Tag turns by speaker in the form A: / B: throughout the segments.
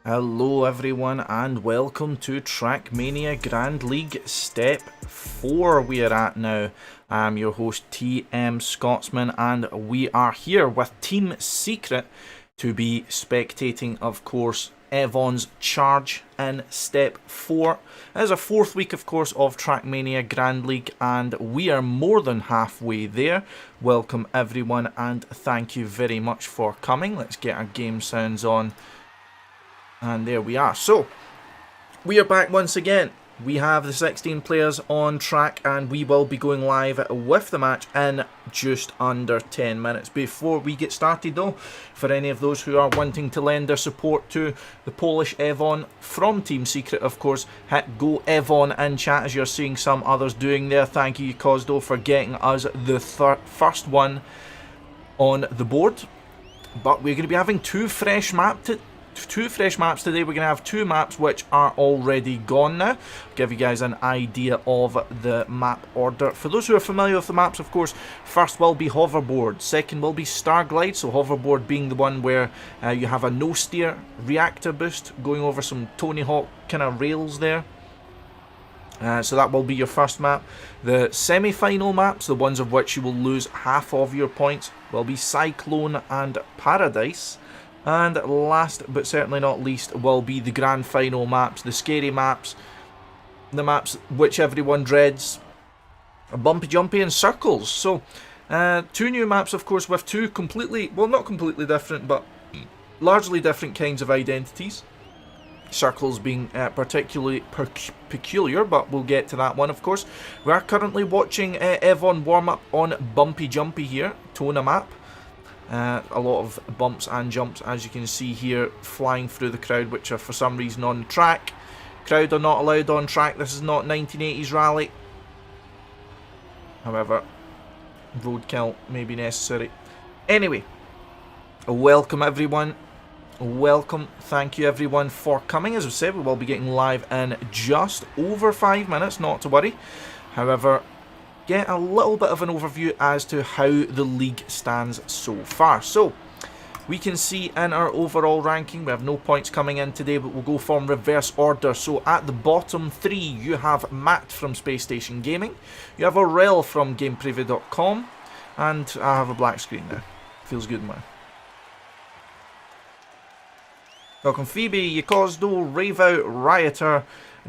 A: Hello everyone and welcome to Trackmania Grand League Step 4 we are at now. I'm your host TM Scotsman and we are here with Team Secret to be spectating, of course, Avon's charge in Step 4. It is a fourth week, of course, of Trackmania Grand League and we are more than halfway there. Welcome everyone and thank you very much for coming. Let's get our game sounds on. And there we are. So, we are back once again. We have the 16 players on track and we will be going live with the match in just under 10 minutes. Before we get started though, for any of those who are wanting to lend their support to the Polish Avon from Team Secret, of course, hit go Avon in chat as you're seeing some others doing there. Thank you, Cosdo, for getting us the first one on the board. But we're going to be having two fresh maps today. We're going to have two maps which are already gone now. I'll give you guys an idea of the map order. For those who are familiar with the maps, of course, first will be Hoverboard, second will be Starglide, so Hoverboard being the one where you have a no-steer reactor boost going over some Tony Hawk kind of rails there. So that will be your first map. The semi-final maps, the ones of which you will lose half of your points, will be Cyclone and Paradise. And last but certainly not least will be the grand final maps, the scary maps, the maps which everyone dreads, Bumpy, Jumpy and Circles. So, two new maps, of course, with two completely, well, not completely different, but largely different kinds of identities. Circles being particularly peculiar, but we'll get to that one, of course. We are currently watching Avon warm up on Bumpy Jumpy here, Tona map. A lot of bumps and jumps, as you can see here, flying through the crowd, which are for some reason on track. Crowd are not allowed on track. This is not 1980s rally. However, roadkill may be necessary. Anyway, welcome everyone. Welcome. Thank you everyone for coming. As I said, we will be getting live in just over 5 minutes, not to worry. However, get a little bit of an overview as to how the league stands so far. So, we can see in our overall ranking, we have no points coming in today, but we'll go from reverse order. So, at the bottom three, you have Matt from Space Station Gaming, you have Aurel from GamePreview.com, and I have a black screen now. Feels good, man. Welcome Phoebe, Yacosdo, Raveout, Rioter,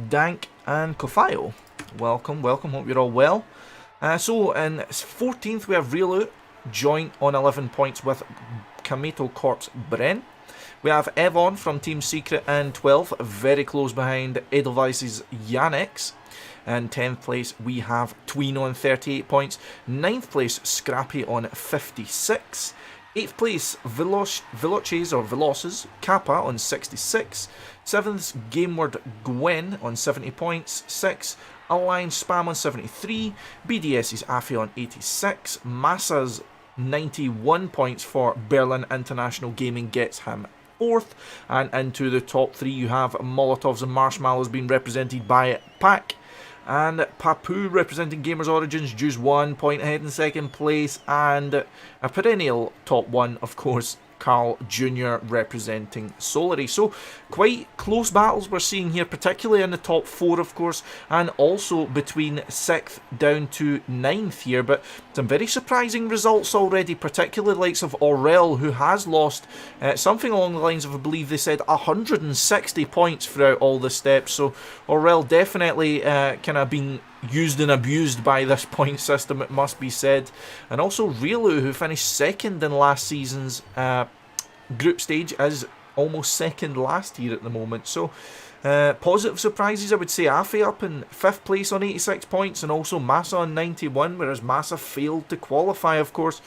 A: Dank, and Kofayo. Welcome, welcome, hope you're all well. So in 14th we have Reelu, joint on 11 points with Kameto Corpse Bren. We have Avon from Team Secret in 12th, very close behind Edelweiss's Yannick's. In 10th place we have Tween on 38 points, 9th place Scrappy on 56, 8th place Veloces Kappa on 66, 7th Gameward Gwen on 70 points, 6th Alliance Spam on 73, BDS's Afi on 86, Massa's 91 points for Berlin International Gaming gets him 4th, and into the top 3 you have Molotovs and Marshmallows being represented by Pack, and Papu representing Gamers Origins, Juice 1 point ahead in 2nd place, and a perennial top 1, of course, Carl Jr. representing Solary. So quite close battles we're seeing here, particularly in the top 4, of course, and also between 6th down to 9th here, but some very surprising results already, particularly the likes of Aurel, who has lost something along the lines of, I believe they said, 160 points throughout all the steps. So Aurel definitely kind of being used and abused by this point system, it must be said. And also Reelu, who finished 2nd in last season's group stage, is almost 2nd last year at the moment. So positive surprises, I would say. Afi up in 5th place on 86 points, and also Massa on 91, whereas Massa failed to qualify, of course,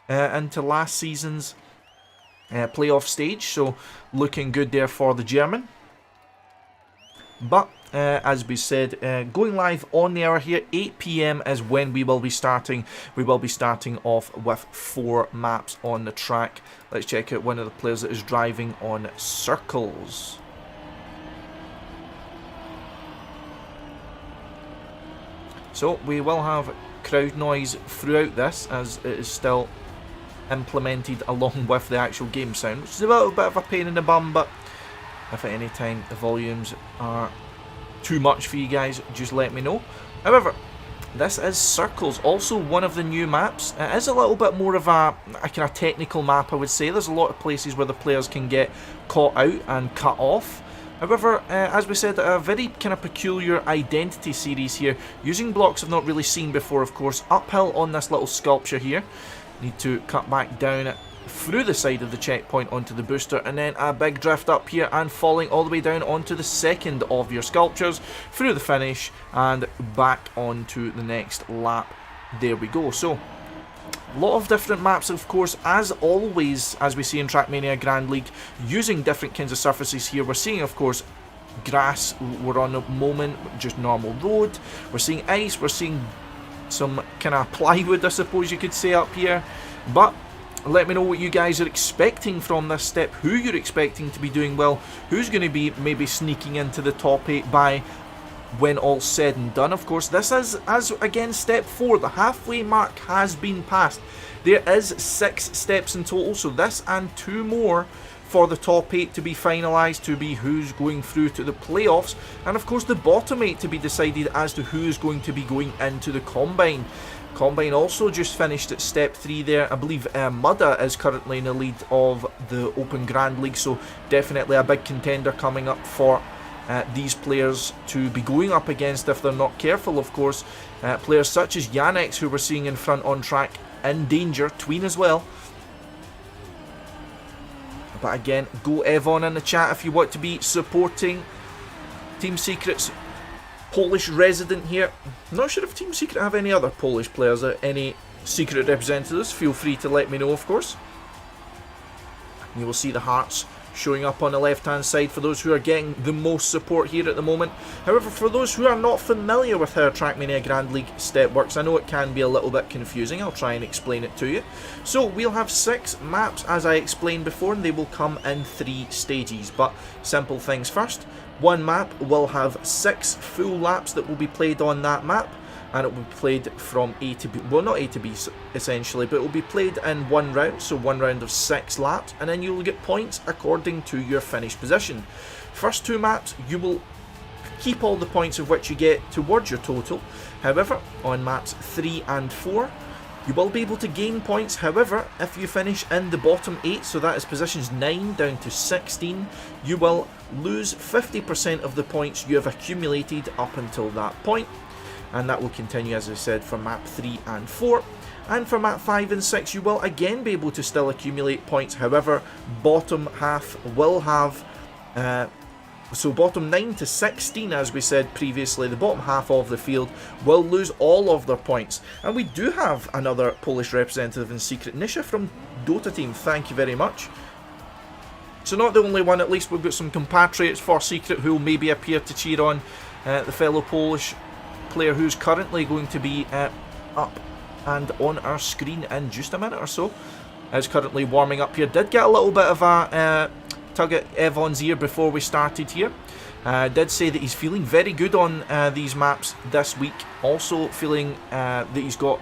A: into last season's playoff stage. So looking good there for the German. But as we said, going live on the hour here, 8 PM is when we will be starting. We will be starting off with 4 maps on the track. Let's check out one of the players that is driving on Circles. So we will have crowd noise throughout this, as it is still implemented along with the actual game sound, which is a little bit of a pain in the bum, but If at any time the volumes are too much for you guys, just let me know. However, this is Circles, also one of the new maps. It is a little bit more of a kind of technical map, I would say. There's a lot of places where the players can get caught out and cut off. However, as we said, a very kind of peculiar identity series here, using blocks I've not really seen before, of course. Uphill on this little sculpture here. Need to cut back down through the side of the checkpoint onto the booster, and then a big drift up here and falling all the way down onto the second of your sculptures, through the finish and back onto the next lap. There we go. So a lot of different maps, of course, as always, as we see in Trackmania Grand League, using different kinds of surfaces here. We're seeing, of course, grass, we're on the moment, just normal road. We're seeing ice, we're seeing some kind of plywood, I suppose you could say, up here. But let me know what you guys are expecting from this step, who you're expecting to be doing well, who's going to be maybe sneaking into the top 8 by when all's said and done. Of course, this is, as again, step 4. The halfway mark has been passed. There is 6 steps in total, so this and 2 more for the top 8 to be finalised, to be who's going through to the playoffs, and of course the bottom 8 to be decided as to who's going to be going into the Combine. Combine also just finished at step 3 there. I believe Mudda is currently in the lead of the Open Grand League, so definitely a big contender coming up for these players to be going up against if they're not careful, of course. Players such as Yannex, who we're seeing in front on track, in danger, Tween as well. But again, go Avon in the chat if you want to be supporting Team Secret's Polish resident here. I'm not sure if Team Secret have any other Polish players, any Secret representatives. Feel free to let me know, of course. You will see the hearts showing up on the left hand side for those who are getting the most support here at the moment. However, for those who are not familiar with how Trackmania Grand League step works, I know it can be a little bit confusing. I'll try and explain it to you. So we'll have 6 maps as I explained before, and they will come in 3 stages. But simple things first. One map will have 6 full laps that will be played on that map, and it will be played from A to B, well, not A to B essentially, but it will be played in 1 round, so 1 round of 6 laps, and then you will get points according to your finish position. First 2 maps, you will keep all the points of which you get towards your total. However, on maps 3 and 4, you will be able to gain points. However, if you finish in the bottom 8, so that is positions 9 down to 16, you will lose 50% of the points you have accumulated up until that point. And that will continue, as I said, for map 3 and 4. And for map 5 and 6, you will again be able to still accumulate points. However, bottom half will have, so bottom 9 to 16, as we said previously, the bottom half of the field will lose all of their points. And we do have another Polish representative in Secret, Nisha from Dota Team, thank you very much. So not the only one, at least we've got some compatriots for Secret who will maybe appear to cheer on the fellow Polish player who's currently going to be up and on our screen in just a minute or so. Is currently warming up here. Did get a little bit of a tug at Avon's ear before we started here. Did say that he's feeling very good on these maps this week. Also feeling that he's got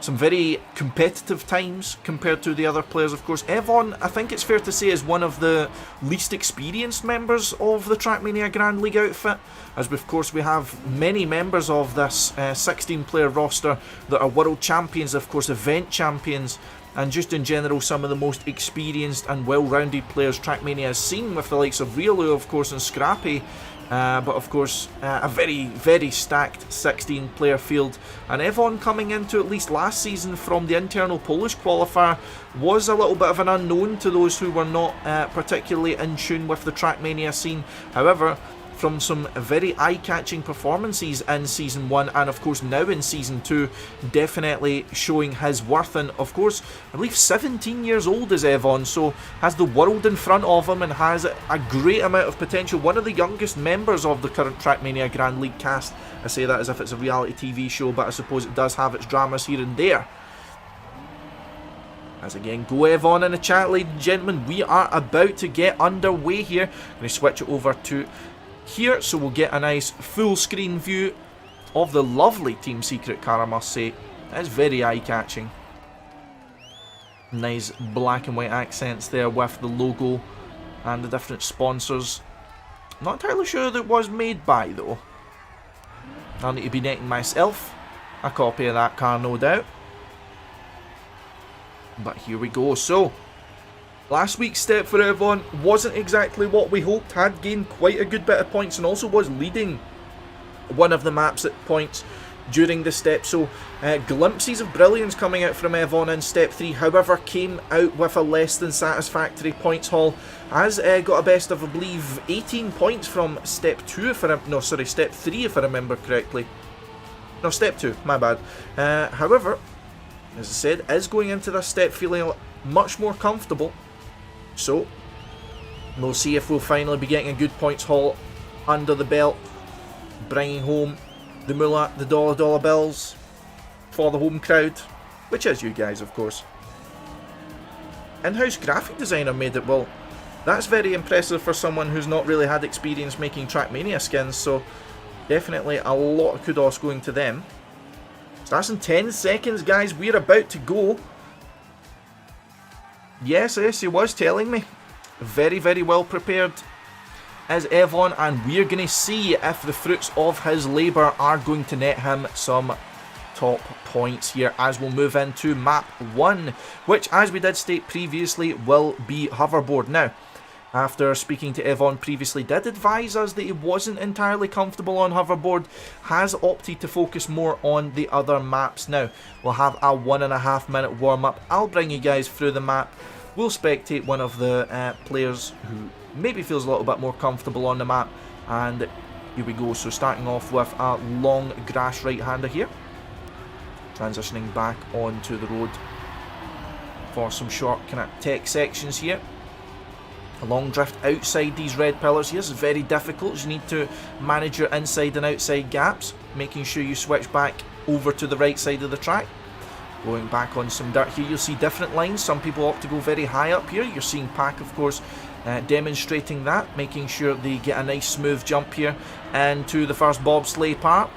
A: some very competitive times compared to the other players, of course. Avon, I think it's fair to say, is one of the least experienced members of the Trackmania Grand League outfit, as of course we have many members of this 16-player roster that are world champions, of course event champions, and just in general some of the most experienced and well-rounded players Trackmania has seen, with the likes of Riolu, of course, and Scrappy. But of course, a very, very stacked 16-player field. And Avon, coming into at least last season from the internal Polish qualifier, was a little bit of an unknown to those who were not particularly in tune with the Trackmania scene. However, from some very eye-catching performances in Season 1 and of course now in Season 2, definitely showing his worth. And of course, I believe 17 years old is Avon, so has the world in front of him and has a great amount of potential. One of the youngest members of the current Trackmania Grand League cast. I say that as if it's a reality TV show, but I suppose it does have its dramas here and there. As again, go Avon in the chat, ladies and gentlemen. We are about to get underway here. I'm going to switch it over to here, so we'll get a nice full screen view of the lovely Team Secret car, I must say. It's very eye-catching. Nice black and white accents there with the logo and the different sponsors Not entirely sure that it was made by, though. I'll need to be netting myself a copy of that car, no doubt. But here we go. So, last week's step for Avon wasn't exactly what we hoped. Had gained quite a good bit of points and also was leading one of the maps at points during the step. So, glimpses of brilliance coming out from Avon in step 3. However, came out with a less than satisfactory points haul. Has got a best of, I believe, 18 points from step 2, step 3 if I remember correctly. No, step 2, my bad. However, as I said, is going into this step feeling much more comfortable. So, we'll see if we'll finally be getting a good points haul under the belt, bringing home the moolah, the dollar bills for the home crowd, which is you guys, of course. In-house graphic designer made it. Well, that's very impressive for someone who's not really had experience making Trackmania skins, so definitely a lot of kudos going to them. So that's in 10 seconds, guys. We're about to go. Yes, he was telling me. Very, very well prepared is Avon, and we're going to see if the fruits of his labour are going to net him some top points here as we'll move into map 1, which, as we did state previously, will be Hoverboard. Now, after speaking to Avon previously, did advise us that he wasn't entirely comfortable on Hoverboard, has opted to focus more on the other maps. Now, we'll have a 1.5 minute warm-up. I'll bring you guys through the map. We'll spectate one of the players who maybe feels a little bit more comfortable on the map, and here we go. So starting off with a long grass right-hander here, transitioning back onto the road for some short kind of tech sections here. A long drift outside these red pillars here is very difficult, as you need to manage your inside and outside gaps, making sure you switch back over to the right side of the track. Going back on some dirt here, you'll see different lines. Some people opt to go very high up here. You're seeing Pack, of course, demonstrating that, making sure they get a nice smooth jump here into the first bobsleigh part.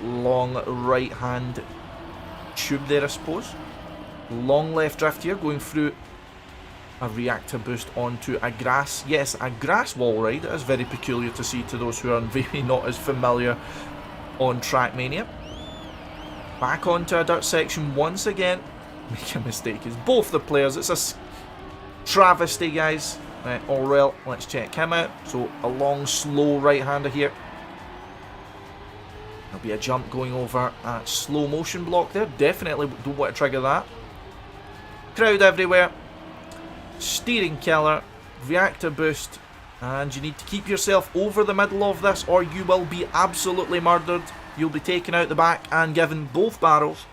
A: Long right hand tube there, I suppose. Long left drift here, going through a reactor boost onto a grass. Yes, a grass wall ride. That is very peculiar to see to those who are maybe not as familiar on Trackmania. Back onto a dirt section once again. Make a mistake. It's both the players. It's a travesty, guys. Right, Aurel, let's check him out. So a long, slow right-hander here. There'll be a jump going over a slow motion block there. Definitely don't want to trigger that. Crowd everywhere. Steering killer, reactor boost, and you need to keep yourself over the middle of this or you will be absolutely murdered. You'll be taken out the back and given both barrels.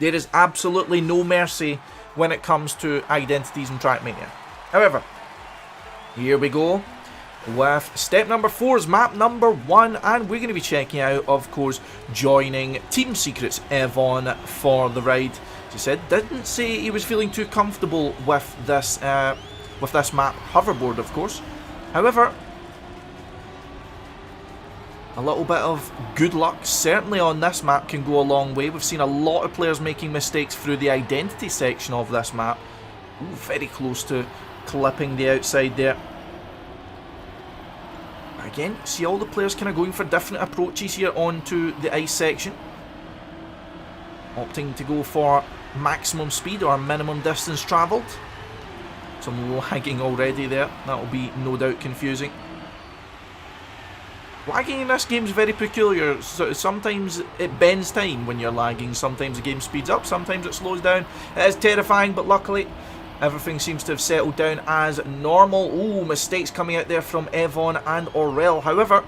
A: There is absolutely no mercy when it comes to identities in Trackmania. However, here we go with step number 4's map number 1, and we're going to be checking out, of course, joining Team Secret's Avon for the ride. He said, didn't say he was feeling too comfortable with this map, Hoverboard, of course. However, a little bit of good luck, certainly on this map, can go a long way. We've seen a lot of players making mistakes through the identity section of this map. Ooh, very close to clipping the outside there. Again, see all the players kind of going for different approaches here onto the ice section. Opting to go for maximum speed or minimum distance travelled. Some lagging already there. That will be no doubt confusing. Lagging in this game is very peculiar. So sometimes it bends time when you're lagging. Sometimes the game speeds up. Sometimes it slows down. It is terrifying, but luckily everything seems to have settled down as normal. Ooh, mistakes coming out there from Avon and Aurel. However,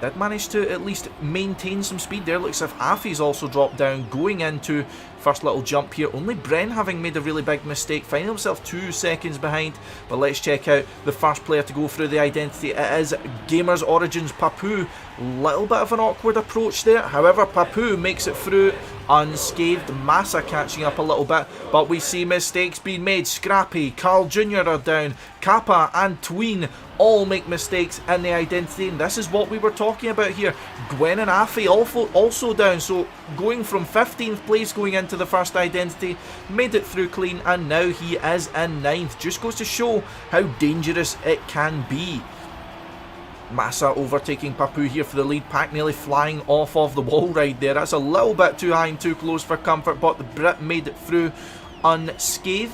A: did manage to at least maintain some speed there. Looks as if Afi's also dropped down going into first little jump here. Only Bren having made a really big mistake, finding himself 2 seconds behind. But let's check out the first player to go through the identity. It is Gamers Origins Papu. Little bit of an awkward approach there. However, Papu makes it through unscathed. Massa catching up a little bit, but we see mistakes being made. Scrappy, Carl Jr. are down. Kappa and Tween all make mistakes in the identity, and this is what we were talking about here. Gwen and Afi also down, so going from 15th place going into the first identity, made it through clean, and now he is in 9th. Just goes to show how dangerous it can be. Massa overtaking Papu here for the lead. Pack nearly flying off of the wall right there. That's a little bit too high and too close for comfort, but the Brit made it through unscathed.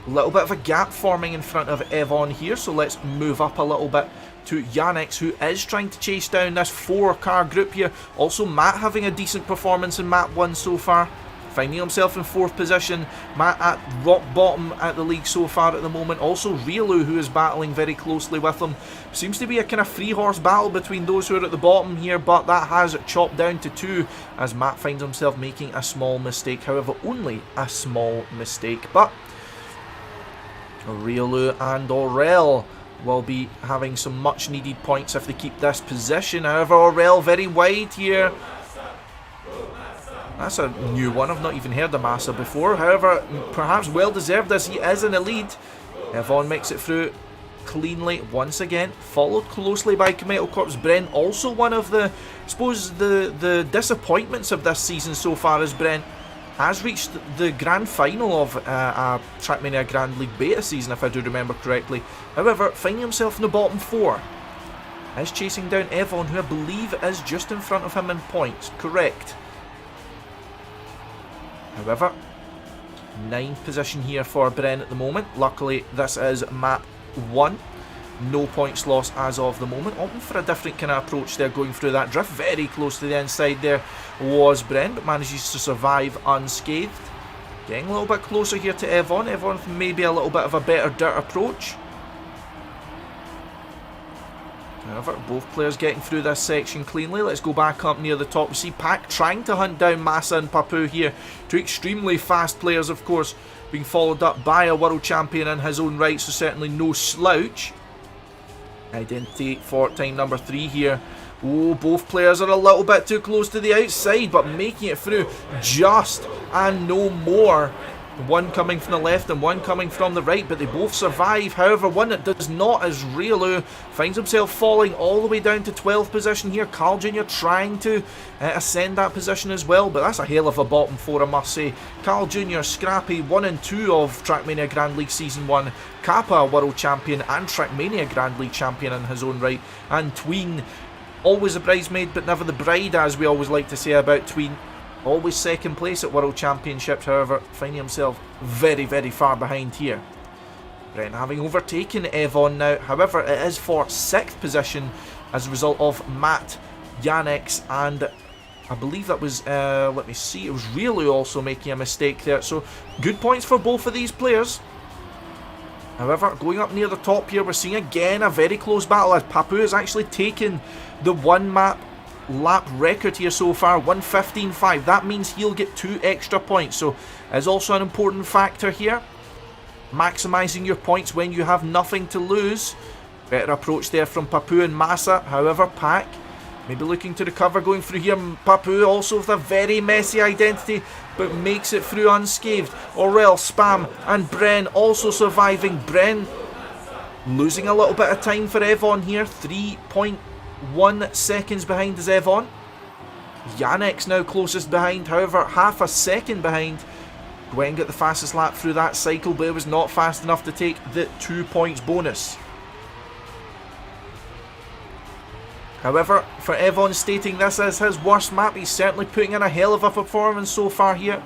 A: A little bit of a gap forming in front of Avon here, so let's move up a little bit to Yannick, who is trying to chase down this 4-car group here. Also Matt having a decent performance in map 1 so far, finding himself in 4th position. Matt at rock bottom at the league so far at the moment. Also Rielu, who is battling very closely with him. Seems to be a kind of 3-horse battle between those who are at the bottom here, but that has chopped down to 2 as Matt finds himself making a small mistake. However, only a small mistake, but Rielu and Aurel will be having some much needed points if they keep this position. However, Aurel very wide here. That's a new one. I've not even heard of Massa before. However, perhaps well deserved as he is in the lead. Avon makes it through cleanly once again, followed closely by Cometo Corp's Brent. Also one of the, I suppose, the disappointments of this season so far, as Brent has reached the grand final of a Trackmania Grand League beta season, if I do remember correctly. However, finding himself in the bottom 4, is chasing down Avon, who I believe is just in front of him in points. Correct. However, 9th position here for Bren at the moment. Luckily, this is map 1. No points lost as of the moment. Opting for a different kind of approach there, going through that drift. Very close to the inside there was Bren, but manages to survive unscathed. Getting a little bit closer here to Avon. Avon with maybe a little bit of a better dirt approach. However, both players getting through this section cleanly. Let's go back up near the top. We see Pack trying to hunt down Massa and Papu here. Two extremely fast players, of course, being followed up by a world champion in his own right, so certainly no slouch. Identity for time number 3 here. Oh, both players are a little bit too close to the outside, but making it through just and no more. One coming from the left and one coming from the right, but they both survive. However, one that does not is Rielu. Finds himself falling all the way down to 12th position here. Carl Jr. trying to ascend that position as well, but that's a hell of a bottom 4, I must say. Carl Jr., Scrappy, 1 and 2 of Trackmania Grand League Season 1. Kappa, World Champion and Trackmania Grand League Champion in his own right. And Tween, always a bridesmaid but never the bride, as we always like to say about Tween. Always second place at World Championships, however, finding himself very, very far behind here. Brent having overtaken Avon now, however, it is for 6th position as a result of Matt, Yannick, and I believe that was, let me see, it was Rielu also making a mistake there. So, good points for both of these players. However, going up near the top here, we're seeing again a very close battle as Papu has actually taken the one map lap record here so far, 1:15.5. That means he'll get 2 extra points, so is also an important factor here. Maximising your points when you have nothing to lose. Better approach there from Papu and Massa. However, Pack maybe looking to recover going through here. Papu also with a very messy identity, but makes it through unscathed. Aurel, Spam and Bren also surviving. Bren losing a little bit of time for Avon here. 3.1 seconds behind is Avon. Yannick's now closest behind, however half a second behind. Gwen got the fastest lap through that cycle, but it was not fast enough to take the 2 points bonus. However, for Avon stating this as his worst map, he's certainly putting in a hell of a performance so far here.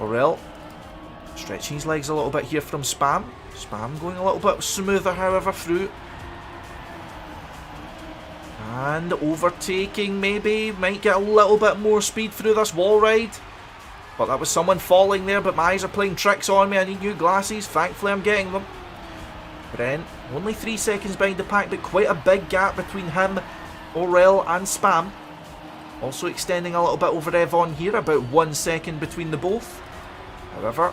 A: Aurel stretching his legs a little bit here from Spam. Spam going a little bit smoother, however, through. And overtaking maybe, might get a little bit more speed through this wall ride. But that was someone falling there, but my eyes are playing tricks on me. I need new glasses, thankfully I'm getting them. Brent, only 3 seconds behind the pack, but quite a big gap between him, Aurel and Spam. Also extending a little bit over Avon here, about 1 second between the both. However,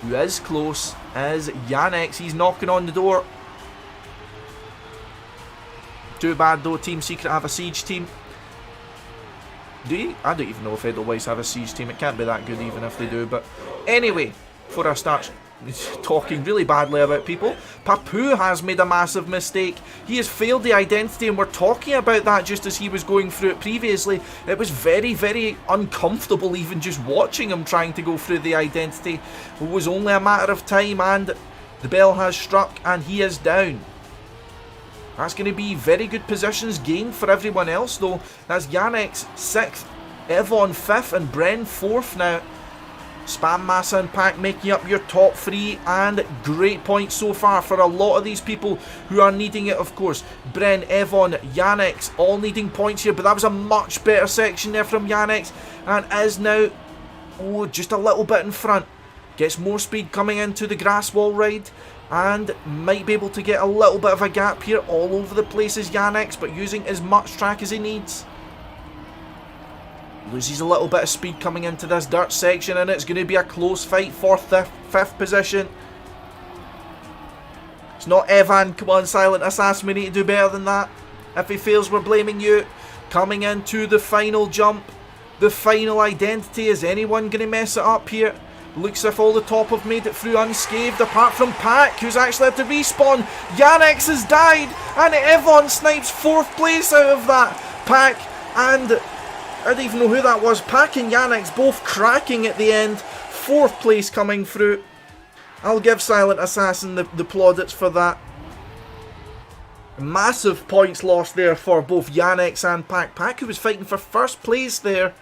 A: who is close is Yannick. He's knocking on the door. Too bad though, Team Secret have a siege team. Do you? I don't even know if Edelweiss have a siege team. It can't be that good even if they do. But anyway, before I start talking really badly about people, Papu has made a massive mistake. He has failed the identity, and we're talking about that just as he was going through it previously. It was very, very uncomfortable even just watching him trying to go through the identity. It was only a matter of time, and the bell has struck and he is down. That's going to be very good positions gained for everyone else though. That's Yannick's 6th, Avon 5th and Bren 4th now. Spam, Massa and Pack making up your top 3, and great points so far for a lot of these people who are needing it, of course. Bren, Avon, Yannick's all needing points here, but that was a much better section there from Yannick's, and is now just a little bit in front. Gets more speed coming into the grass wall ride, and might be able to get a little bit of a gap here. All over the place is Yannick's, but using as much track as he needs. Loses a little bit of speed coming into this dirt section, and it's going to be a close fight for 5th position. It's not Avon. Come on, Silent Assassin, we need to do better than that. If he fails, we're blaming you. Coming into the final jump, the final identity. Is anyone going to mess it up here? Looks as if all the top have made it through unscathed, apart from Pack, who's actually had to respawn. Yannick's has died, and Avon snipes 4th place out of that. Pack and... I don't even know who that was. Pack and Yannick's both cracking at the end. 4th place coming through. I'll give Silent Assassin the plaudits for that. Massive points lost there for both Yannick's and Pack. Pack, who was fighting for 1st place there.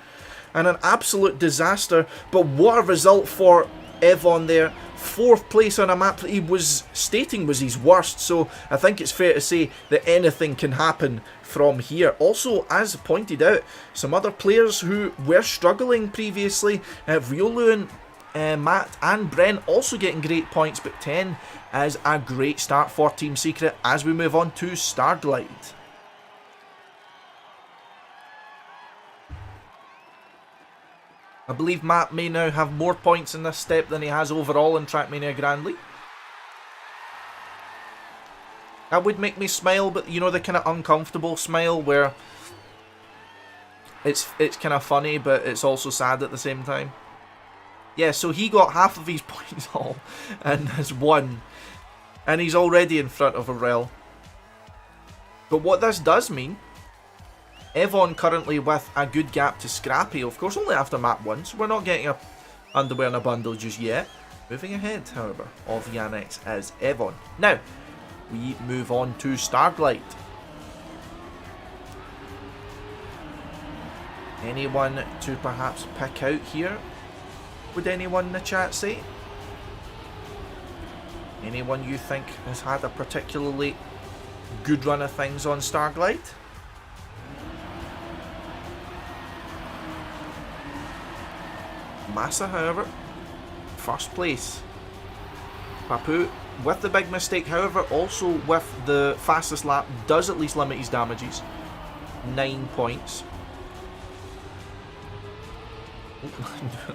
A: And an absolute disaster. But what a result for Avon there. 4th place on a map that he was stating was his worst. So I think it's fair to say that anything can happen from here. Also, as pointed out, some other players who were struggling previously, Riolu and Matt and Bren also getting great points, but 10 is a great start for Team Secret as we move on to Starglide. I believe Matt may now have more points in this step than he has overall in Trackmania Grand League. That would make me smile, but you know, the kind of uncomfortable smile where it's kind of funny, but it's also sad at the same time. Yeah, so he got half of his points all and has won. And he's already in front of Aurel. But what this does mean, Avon currently with a good gap to Scrappy, of course only after map 1, so we're not getting a underwear in a bundle just yet. Moving ahead, however, of Yannick's is Avon. Now, we move on to Starglide. Anyone to perhaps pick out here? Would anyone in the chat say? Anyone you think has had a particularly good run of things on Starglide? Massa, however, 1st place. Papu with the big mistake, however, also with the fastest lap, does at least limit his damages. 9 points.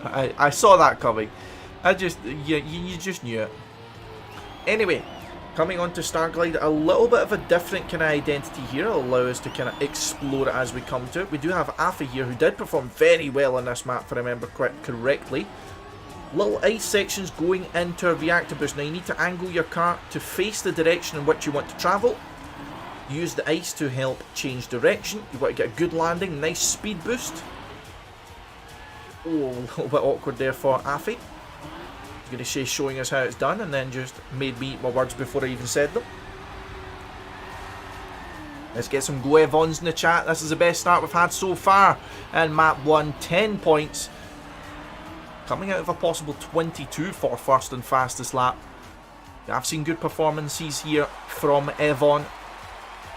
A: I saw that coming. You just knew it. Anyway, coming on to Starglide, a little bit of a different kind of identity here. It'll allow us to kind of explore it as we come to it. We do have Afi here, who did perform very well on this map, if I remember correctly. Little ice sections going into a reactor boost. Now you need to angle your car to face the direction in which you want to travel. Use the ice to help change direction. You want to get a good landing, nice speed boost. Oh, a little bit awkward there for Afi. He's going to say showing us how it's done, and then just made me eat my words before I even said them. Let's get some Go Avons in the chat. This is the best start we've had so far. And map 1, 10 points. Coming out of a possible 22 for 1st and fastest lap. I've seen good performances here from Avon.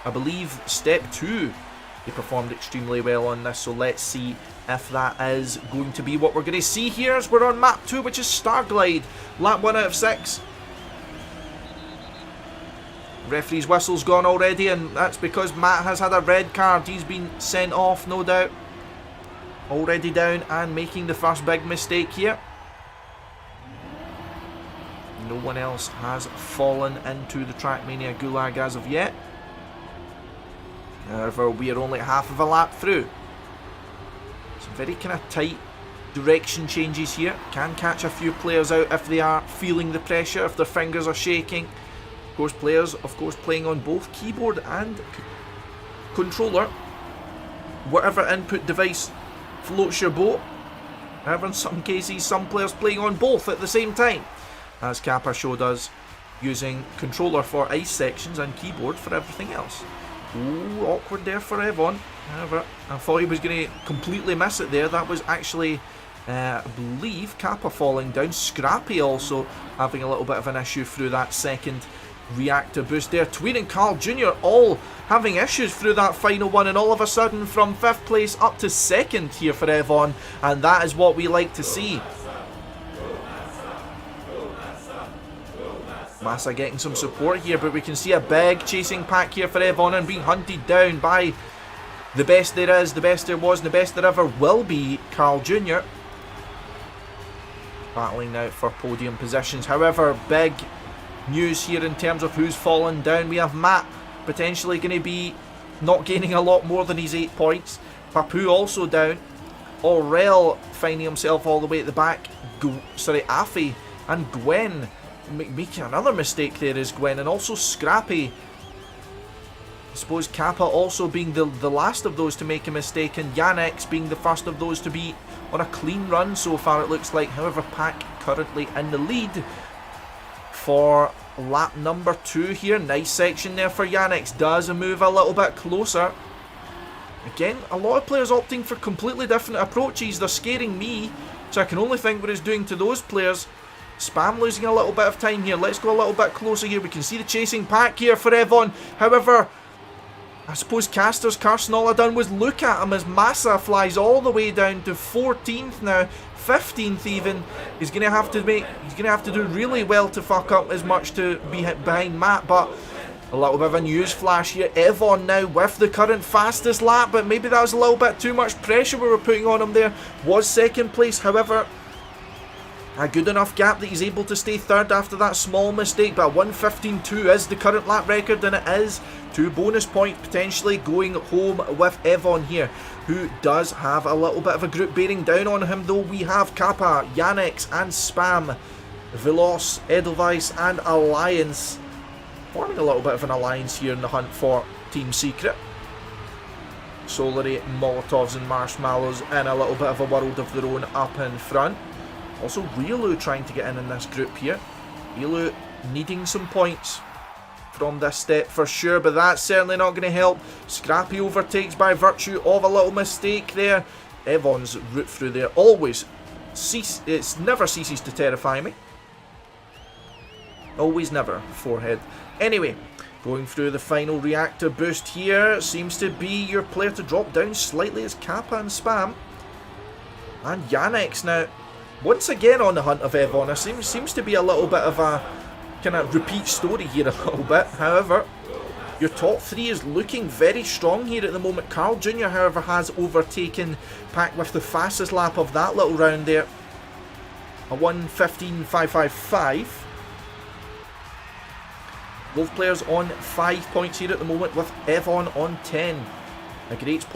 A: I believe step 2 he performed extremely well on this, so let's see if that is going to be what we're going to see here as we're on map 2, which is Starglide. Lap 1 out of 6. Referee's whistle's gone already, and that's because Matt has had a red card. He's been sent off, no doubt. Already down and making the first big mistake here. No one else has fallen into the Trackmania Gulag as of yet. However, we are only half of a lap through. Some very kind of tight direction changes here. Can catch a few players out if they are feeling the pressure, if their fingers are shaking. Of course, players, playing on both keyboard and controller. Whatever input device floats your boat. However, in some cases, some players playing on both at the same time, as Kappa showed us, using controller for ice sections and keyboard for everything else. Ooh, awkward there for Avon. However, I thought he was going to completely miss it there. That was actually, I believe, Kappa falling down. Scrappy also having a little bit of an issue through that second reactor boost there. Tween and Carl Jr. all having issues through that final one, and all of a sudden from 5th place up to 2nd here for Avon, and that is what we like to see. Massa getting some support here, but we can see a big chasing pack here for Avon and being hunted down by the best there is, the best there was, and the best there ever will be, Carl Jr. Battling now for podium positions. However, big news here in terms of who's fallen down. We have Matt potentially going to be not gaining a lot more than his 8 points. Papu also down. Aurel finding himself all the way at the back. Afi and Gwen making another mistake there is Gwen, and also Scrappy. I suppose Kappa also being the last of those to make a mistake, and Yannick's being the first of those to be on a clean run so far, it looks like. However, Pack currently in the lead for lap number 2 here. Nice section there for Yannick's. Does move a little bit closer. Again, a lot of players opting for completely different approaches. They're scaring me, so I can only think what it's doing to those players. Spam losing a little bit of time here. Let's go a little bit closer here. We can see the chasing pack here for Avon. However, I suppose Caster's curse, and all I done was look at him as Massa flies all the way down to 14th now, 15th even. He's gonna have to do really well to fuck up as much to be hit behind Matt, but a little bit of a news flash here. Avon now with the current fastest lap, but maybe that was a little bit too much pressure we were putting on him there. Was 2nd place, however, a good enough gap that he's able to stay 3rd after that small mistake. But 1:15.2 is the current lap record, and it is 2 bonus points potentially going home with Avon here, who does have a little bit of a group bearing down on him though. We have Kappa, Yannick's and Spam, Veloz, Edelweiss and Alliance forming a little bit of an alliance here in the hunt for Team Secret. Solary, Molotovs and Marshmallows in a little bit of a world of their own up in front. Also, Riolu trying to get in this group here. Riolu needing some points from this step for sure, but that's certainly not going to help. Scrappy overtakes by virtue of a little mistake there. Avon's route through there it never ceases to terrify me. Always never, forehead. Anyway, going through the final reactor boost here, seems to be your player to drop down slightly as Kappa and Spam. And Yannick's now once again on the hunt of Avon. It seems to be a little bit of a kind of repeat story here a little bit. However, your top 3 is looking very strong here at the moment. Carl Jr. however has overtaken Pack with the fastest lap of that little round there. A 1:15.555. Both players on 5 points here at the moment, with Avon on 10. A great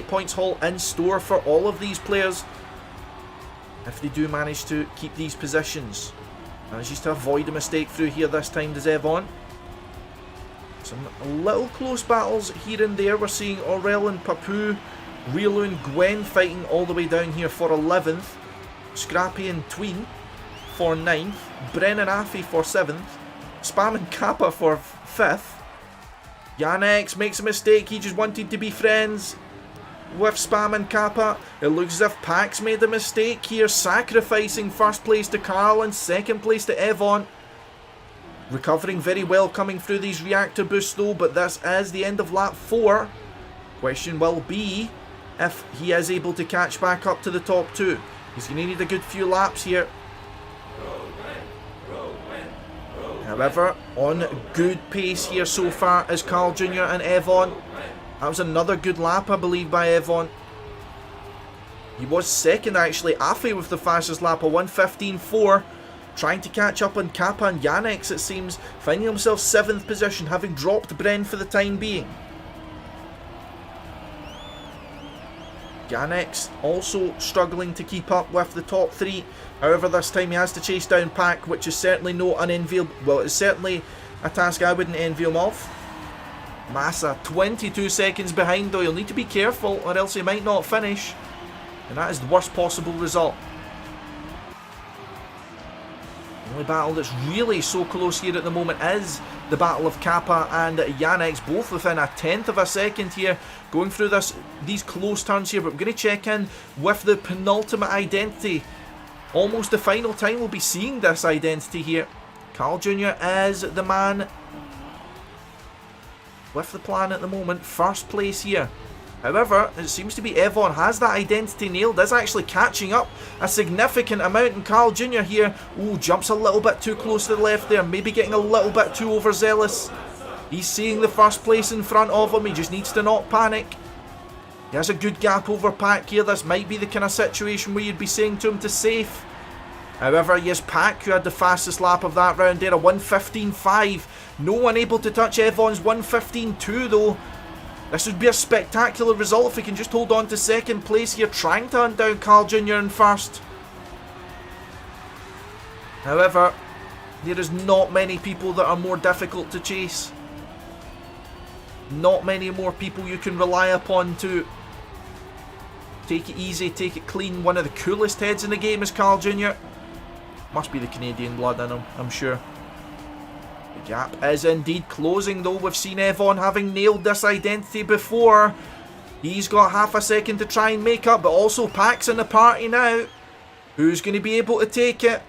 A: points haul in store for all of these players if they do manage to keep these positions. Manages to avoid a mistake through here this time, does Avon. Some little close battles here and there. We're seeing Aurel and Papu, Riolu and Gwen fighting all the way down here for 11th. Scrappy and Tween for 9th. Bren and Afi for 7th. Spam and Kappa for 5th. Yannick makes a mistake. He just wanted to be friends with Spam and Kappa. It looks as if Pack's made a mistake here, sacrificing 1st place to Carl and 2nd place to Avon. Recovering very well coming through these reactor boosts though, but this is the end of lap 4. Question will be if he is able to catch back up to the top 2. He's going to need a good few laps here. However, on good pace here so far is Carl Jr. and Avon. That was another good lap, I believe, by Avon. He was 2nd actually. Afi with the fastest lap, a 1:15.4. Trying to catch up on Kappa and Yannick's, it seems. Finding himself 7th position, having dropped Bren for the time being. Yannick's also struggling to keep up with the top three. However, this time he has to chase down Pack, which is certainly no unenviable. Well, it's certainly a task I wouldn't envy him of. Massa, 22 seconds behind though. He'll need to be careful or else he might not finish. And that is the worst possible result. The only battle that's really so close here at the moment is the battle of Kappa and Yannick's, both within a tenth of a second here, going through these close turns here. But we're going to check in with the penultimate identity. Almost the final time we'll be seeing this identity here. Carl Jr. is the man with the plan at the moment, first place here. However, it seems to be Avon has that identity nailed, is actually catching up a significant amount, and Carl Jr. here, jumps a little bit too close to the left there, maybe getting a little bit too overzealous. He's seeing the first place in front of him, he just needs to not panic. He has a good gap over Pack here. This might be the kind of situation where you'd be saying to him to safe. However, yes, Pack, who had the fastest lap of that round there, a 1:15.5. No one able to touch Avon's 1:15.2 though. This would be a spectacular result if we can just hold on to second place here, trying to hunt down Carl Jr. in first. However, there is not many people that are more difficult to chase. Not many more people you can rely upon to take it easy, take it clean. One of the coolest heads in the game is Carl Jr. Must be the Canadian blood in him, I'm sure. The gap is indeed closing though. We've seen Avon having nailed this identity before. He's got half a second to try and make up, but also Pack's in the party now. Who's going to be able to take it?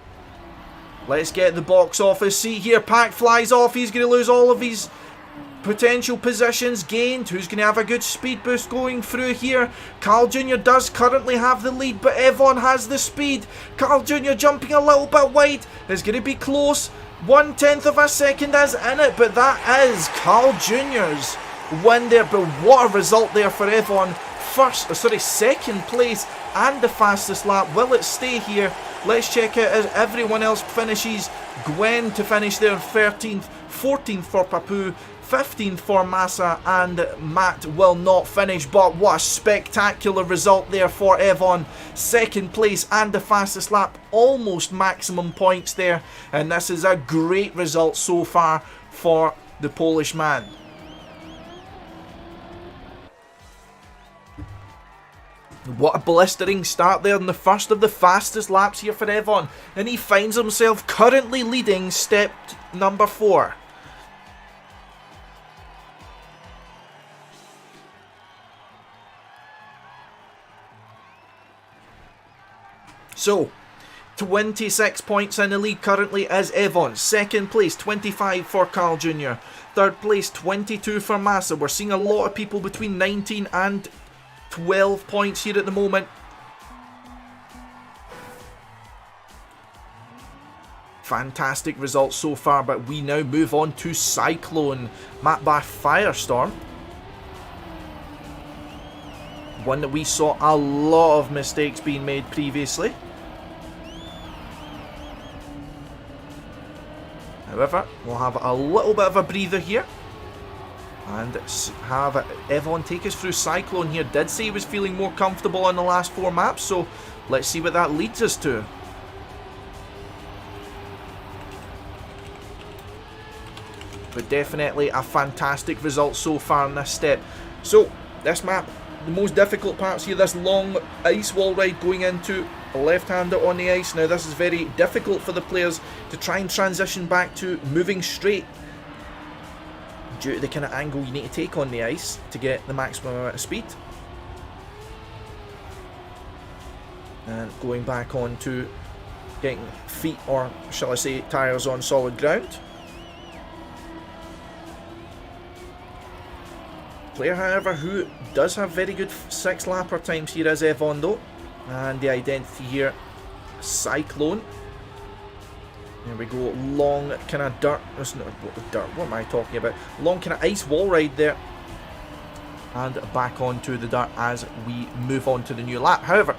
A: Let's get the box office seat here. Pack flies off. He's going to lose all of his potential positions gained. Who's going to have a good speed boost going through here? Carl Jr. does currently have the lead, but Avon has the speed. Carl Jr. jumping a little bit wide. It's going to be close. 1/10 of a second is in it, but that is Carl Jr.'s win there. But what a result there for Avon. Second place and the fastest lap. Will it stay here? Let's check out as everyone else finishes. Gwen to finish there 13th, 14th for Papu, 15th for Massa, and Matt will not finish. But what a spectacular result there for Avon. Second place and the fastest lap, almost maximum points there, and this is a great result so far for the Polish man. What a blistering start there in the first of the fastest laps here for Avon, and he finds himself currently leading step number 4. So, 26 points in the lead currently is Avon. Second place, 25 for Carl Jr. Third place, 22 for Massa. We're seeing a lot of people between 19 and 12 points here at the moment. Fantastic results so far, but we now move on to Cyclone, mapped by Firestorm. One that we saw a lot of mistakes being made previously. However, we'll have a little bit of a breather here and have Avon take us through Cyclone here. Did say he was feeling more comfortable on the last 4 maps, so let's see what that leads us to. But definitely a fantastic result so far in this step. So, this map, the most difficult parts here, this long ice wall ride going into a left-hander on the ice. Now this is very difficult for the players to try and transition back to moving straight due to the kind of angle you need to take on the ice to get the maximum amount of speed. And going back on to getting feet, or shall I say tyres, on solid ground. Player, however, who does have very good 6-lapper times here is Avon though. And the identity here, Cyclone. There we go, long kind of dirt, what am I talking about? Long kind of ice wall ride there. And back onto the dirt as we move on to the new lap. However,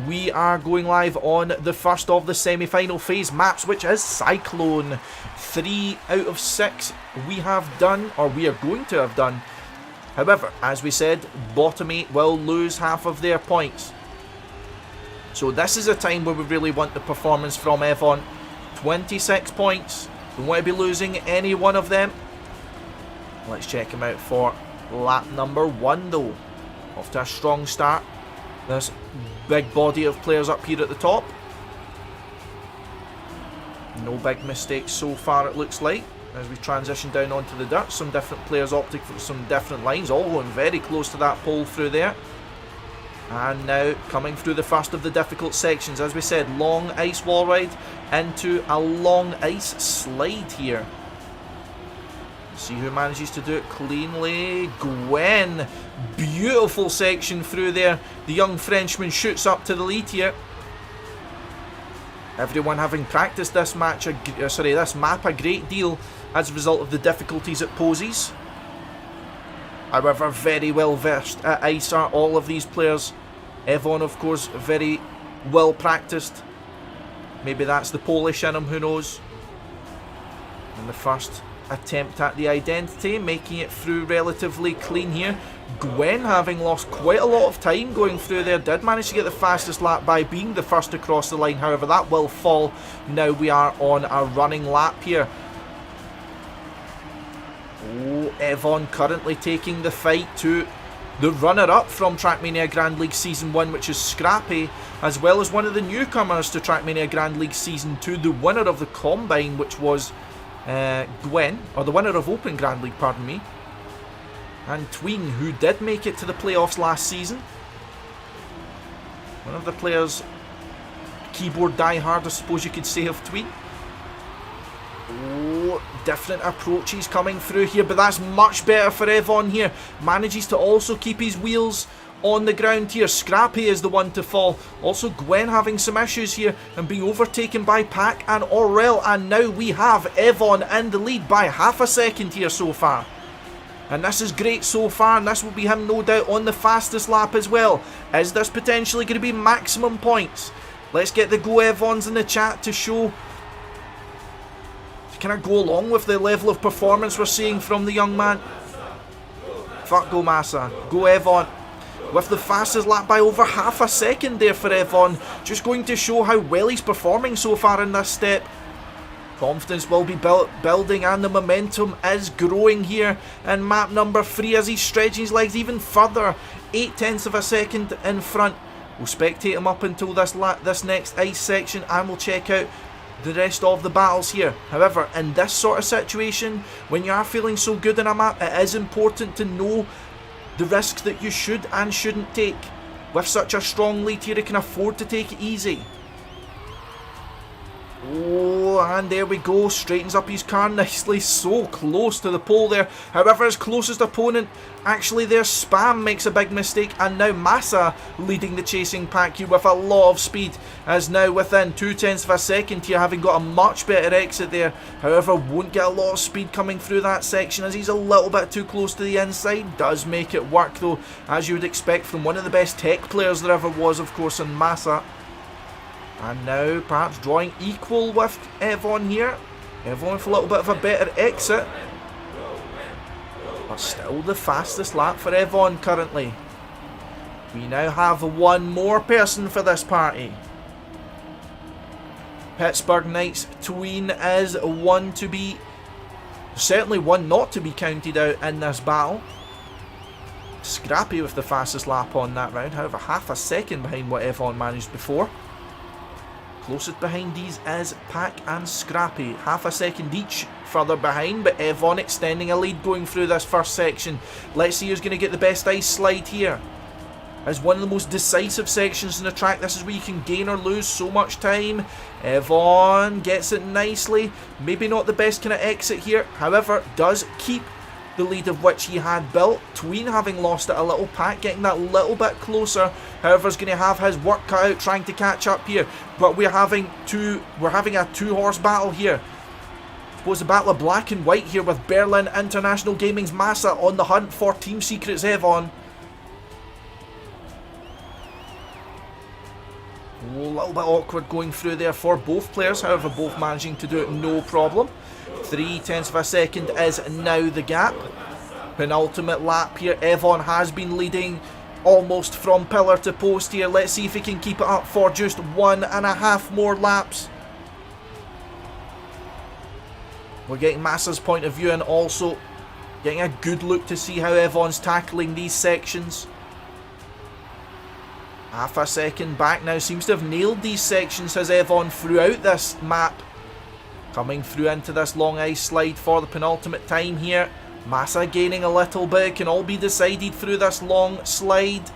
A: we are going live on the first of the semi-final phase maps, which is Cyclone. 3 out of 6 we have done, or we are going to have done, However, as we said, bottom 8 will lose half of their points. So this is a time where we really want the performance from Avon. 26 points. Don't want to be losing any one of them. Let's check him out for lap number 1 though. Off to a strong start. This big body of players up here at the top. No big mistakes so far, it looks like. As we transition down onto the dirt, some different players opting for some different lines, all going very close to that pole through there. And now coming through the first of the difficult sections, as we said, long ice wall ride into a long ice slide here. See who manages to do it cleanly. Gwen, beautiful section through there. The young Frenchman shoots up to the lead here. Everyone having practiced this map a great deal as a result of the difficulties it poses. However, very well versed at ice are all of these players. Avon, of course, very well practiced. Maybe that's the Polish in him, who knows. And the first attempt at the identity, making it through relatively clean here. Gwen, having lost quite a lot of time going through there, did manage to get the fastest lap by being the first to cross the line. However, that will fall. Now we are on a running lap here. Oh, Avon currently taking the fight to the runner-up from Trackmania Grand League Season 1, which is Scrappy, as well as one of the newcomers to Trackmania Grand League Season 2, the winner of the Combine, which was Gwen, or the winner of Open Grand League, pardon me, and Tween, who did make it to the playoffs last season. One of the players, keyboard diehard, I suppose you could say, of Tween. Oh, different approaches coming through here, but that's much better for Avon here. Manages to also keep his wheels on the ground here. Scrappy is the one to fall. Also Gwen having some issues here and being overtaken by Pack and Orel, and now we have Avon in the lead by half a second here so far. And this is great so far, and this will be him no doubt on the fastest lap as well. Is this potentially going to be maximum points? Let's get the Go Avons in the chat to show, to kind of go along with the level of performance we're seeing from the young man. Fuck Go Massa, Go Avon. With the fastest lap by over half a second there for Avon. Just going to show how well he's performing so far in this step. Confidence will be building and the momentum is growing here in map number 3 as he's stretching his legs even further. 0.8 of a second in front. We'll spectate him up until this next ice section and we'll check out the rest of the battles here. However, in this sort of situation, when you are feeling so good in a map, it is important to know the risks that you should and shouldn't take. With such a strong lead here, you can afford to take it easy. Oh, and there we go, straightens up his car nicely, so close to the pole there. However, his closest opponent, actually their Spam, makes a big mistake, and now Massa leading the chasing pack here with a lot of speed, as now within 0.2 of a second here, having got a much better exit there. However, won't get a lot of speed coming through that section as he's a little bit too close to the inside. Does make it work though, as you would expect from one of the best tech players there ever was, of course, in Massa. And now perhaps drawing equal with Avon here. Avon with a little bit of a better exit. But still the fastest lap for Avon currently. We now have one more person for this party. Pittsburgh Knights Tween is one to be, certainly one not to be counted out in this battle. Scrappy with the fastest lap on that round, however half a second behind what Avon managed before. Closest behind these is Pack and Scrappy, half a second each further behind, but Avon extending a lead going through this first section. Let's see who's going to get the best ice slide here. As one of the most decisive sections in the track, this is where you can gain or lose so much time. Avon gets it nicely, maybe not the best kind of exit here, however does keep the lead of which he had built. Tween having lost it a little, Pack getting that little bit closer, however is going to have his work cut out trying to catch up here. But we're having a 2-horse battle here. I suppose the battle of black and white here with Berlin International Gaming's Massa on the hunt for Team Secret's Avon. Oh, a little bit awkward going through there for both players, however both managing to do it no problem. 0.3 of a second is now the gap. Penultimate lap here. Avon has been leading almost from pillar to post here. Let's see if he can keep it up for just 1.5 more laps. We're getting Massa's point of view and also getting a good look to see how Avon's tackling these sections. Half a second back now. Seems to have nailed these sections as Avon throughout this map. Coming through into this long ice slide for the penultimate time here. Massa gaining a little bit. It can all be decided through this long slide.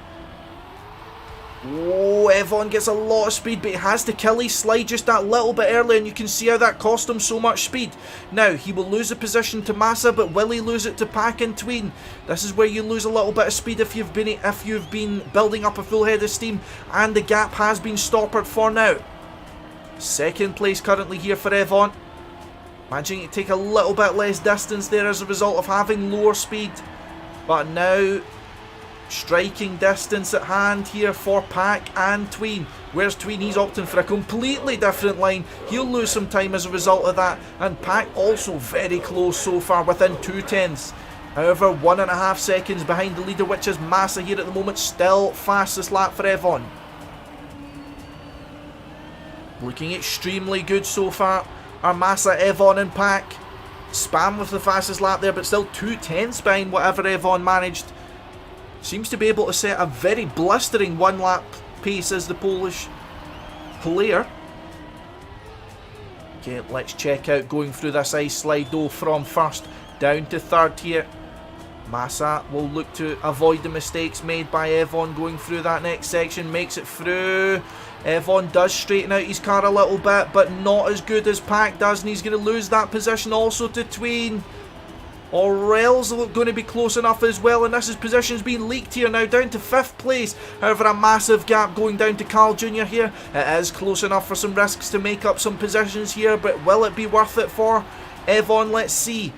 A: Oh, Avon gets a lot of speed, but he has to kill his slide just that little bit early, and you can see how that cost him so much speed. Now, he will lose the position to Massa, but will he lose it to Pack and Tween? This is where you lose a little bit of speed if you've been building up a full head of steam, and the gap has been stoppered for now. Second place currently here for Avon. Managing to take a little bit less distance there as a result of having lower speed, but now striking distance at hand here for Pack and Tween. Where's Tween? He's opting for a completely different line. He'll lose some time as a result of that. And Pack also very close so far, within 2/10. However, 1.5 seconds behind the leader, which is Massa here at the moment. Still fastest lap for Avon. Looking extremely good so far are Massa, Avon and Pack. Spam with the fastest lap there, but still 2/10 behind whatever Avon managed. Seems to be able to set a very blistering 1 lap pace as the Polish player. Okay, let's check out going through this ice slide though from first down to third here. Massa will look to avoid the mistakes made by Avon going through that next section. Makes it through. Avon does straighten out his car a little bit, but not as good as Pack does, and he's going to lose that position also to Tween. Orel's going to be close enough as well, and this is positions being leaked here now, down to 5th place. However, a massive gap going down to Carl Jr. here. It is close enough for some risks to make up some positions here, but will it be worth it for Avon? Let's see.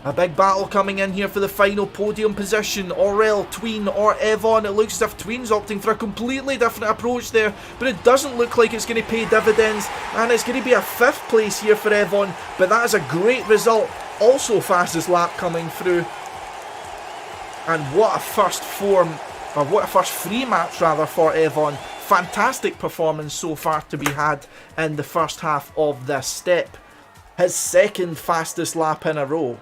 A: A big battle coming in here for the final podium position. Orel, Tween or Avon. It looks as if Tween's opting for a completely different approach there, but it doesn't look like it's going to pay dividends, and it's going to be a 5th place here for Avon, but that is a great result. Also fastest lap coming through, and what a first three maps rather for Avon. Fantastic performance so far to be had in the first half of this step. His 2nd fastest lap in a row.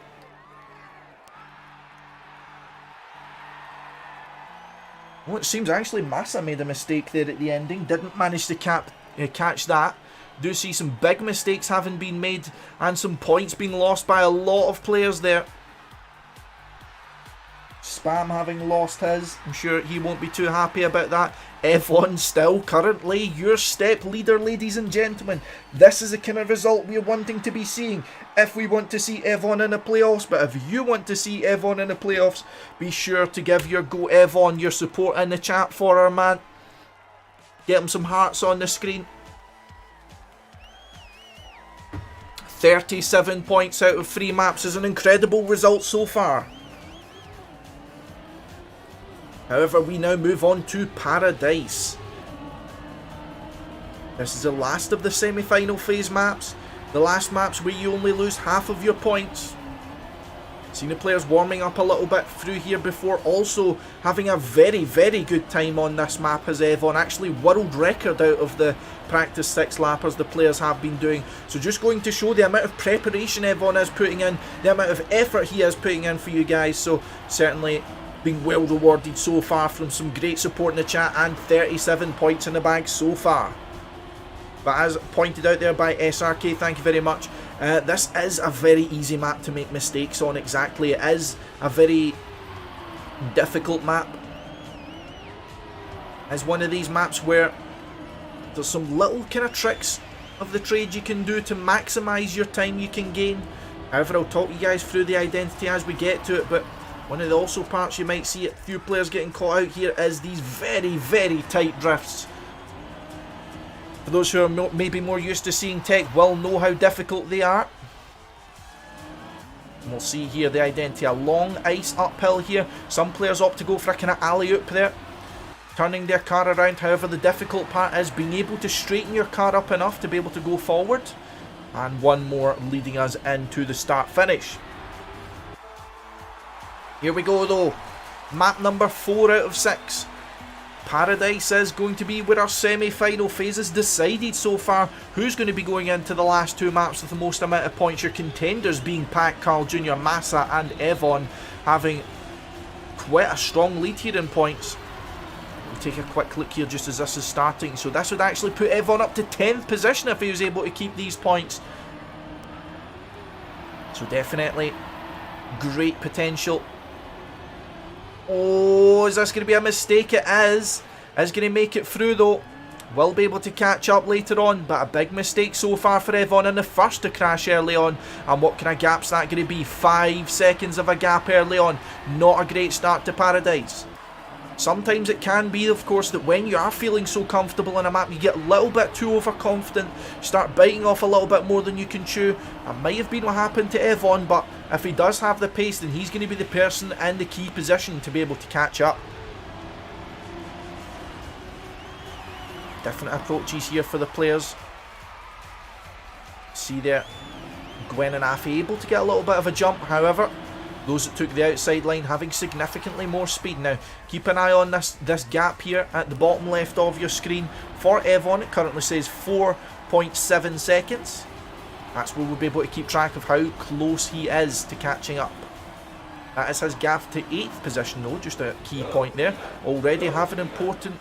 A: Well, it seems actually Massa made a mistake there at the ending, didn't manage to catch that. Do see some big mistakes having been made and some points being lost by a lot of players there. Spam having lost his. I'm sure he won't be too happy about that. Avon still currently your step leader, ladies and gentlemen. This is the kind of result we're wanting to be seeing if we want to see Avon in the playoffs. But if you want to see Avon in the playoffs, be sure to give your Go Avon your support in the chat for our man. Get him some hearts on the screen. 37 points out of 3 maps is an incredible result so far. However, we now move on to Paradise. This is the last of the semi-final phase maps. The last maps where you only lose half of your points. Seen the players warming up a little bit through here before, also having a very, very good time on this map as Avon. Actually world record out of the practice 6 lappers the players have been doing. So just going to show the amount of preparation Avon is putting in, the amount of effort he is putting in for you guys. So certainly being well rewarded so far from some great support in the chat, and 37 points in the bag so far. But as pointed out there by SRK, thank you very much. This is a very easy map to make mistakes on. Exactly, it is a very difficult map. It's one of these maps where there's some little kind of tricks of the trade you can do to maximise your time you can gain. However, I'll talk you guys through the identity as we get to it, but one of the also parts you might see a few players getting caught out here is these very, very tight drifts. For those who are maybe more used to seeing tech will know how difficult they are. And we'll see here the identity, a long ice uphill here. Some players opt to go for a kind of alley-oop there, turning their car around. However, the difficult part is being able to straighten your car up enough to be able to go forward. And one more leading us into the start-finish. Here we go though. Map number 4 out of 6. Paradise is going to be where our semi-final phase is decided so far. Who's going to be going into the last 2 maps with the most amount of points? Your contenders being Pac, Carl Jr., Massa and Avon having quite a strong lead here in points. We'll take a quick look here just as this is starting. So this would actually put Avon up to 10th position if he was able to keep these points. So definitely great potential. Oh, is this going to be a mistake? It is. Is going to make it through though. Will be able to catch up later on, but a big mistake so far for Avon in the first to crash early on. And what kind of gap's that going to be? 5 seconds of a gap early on. Not a great start to Paradise. Sometimes it can be, of course, that when you are feeling so comfortable in a map, you get a little bit too overconfident, start biting off a little bit more than you can chew. That might have been what happened to Avon, but if he does have the pace, then he's going to be the person in the key position to be able to catch up. Different approaches here for the players. See there, Gwen and Afi able to get a little bit of a jump, however. Those that took the outside line having significantly more speed. Now, keep an eye on this gap here at the bottom left of your screen. For Avon, it currently says 4.7 seconds. That's where we'll be able to keep track of how close he is to catching up. That is his gap to 8th position though, just a key point there. Already have an important...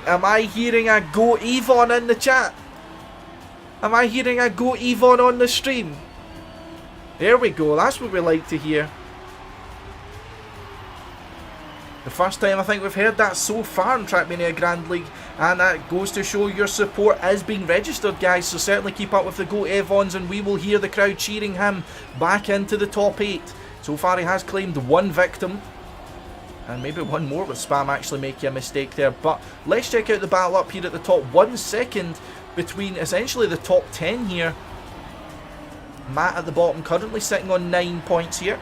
A: Am I hearing a Go Avon in the chat? Am I hearing a Go Avon on the stream? There we go, that's what we like to hear. The first time I think we've heard that so far in Trackmania Grand League, and that goes to show your support is being registered, guys, so certainly keep up with the Go Avons and we will hear the crowd cheering him back into the top 8. So far he has claimed 1 victim, and maybe 1 more with Spam actually making a mistake there, but let's check out the battle up here at the top. 1 second between essentially the top 10 here. Matt at the bottom currently sitting on 9 points here.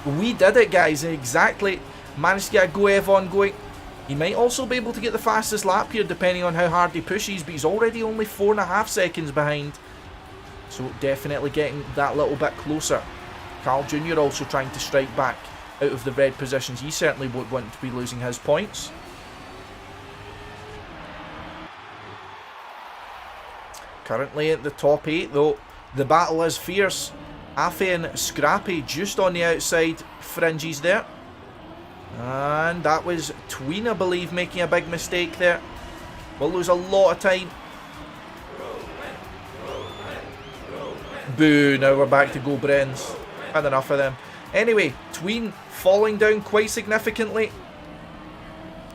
A: We did it, guys, exactly. Managed to get a Go Avon going. He might also be able to get the fastest lap here depending on how hard he pushes, but he's already only 4.5 seconds behind. So definitely getting that little bit closer. Carl Jr. also trying to strike back out of the red positions. He certainly won't want to be losing his points. Currently at the top 8 though, the battle is fierce. Afi and Scrappy just on the outside fringes there. And that was Tween, I believe, making a big mistake there. We'll lose a lot of time. Boo, now we're back to Go Brens. Had enough of them. Anyway, Tween falling down quite significantly.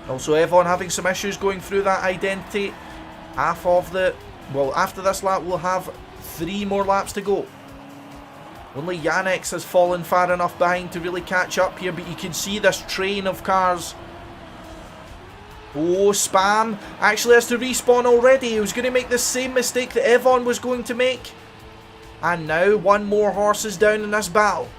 A: Also Avon having some issues going through that identity. Half of the... Well, after this lap, we'll have 3 more laps to go. Only Yannick's has fallen far enough behind to really catch up here, but you can see this train of cars. Oh, Spam actually has to respawn already. He was going to make the same mistake that Avon was going to make. And now 1 more horse is down in this battle.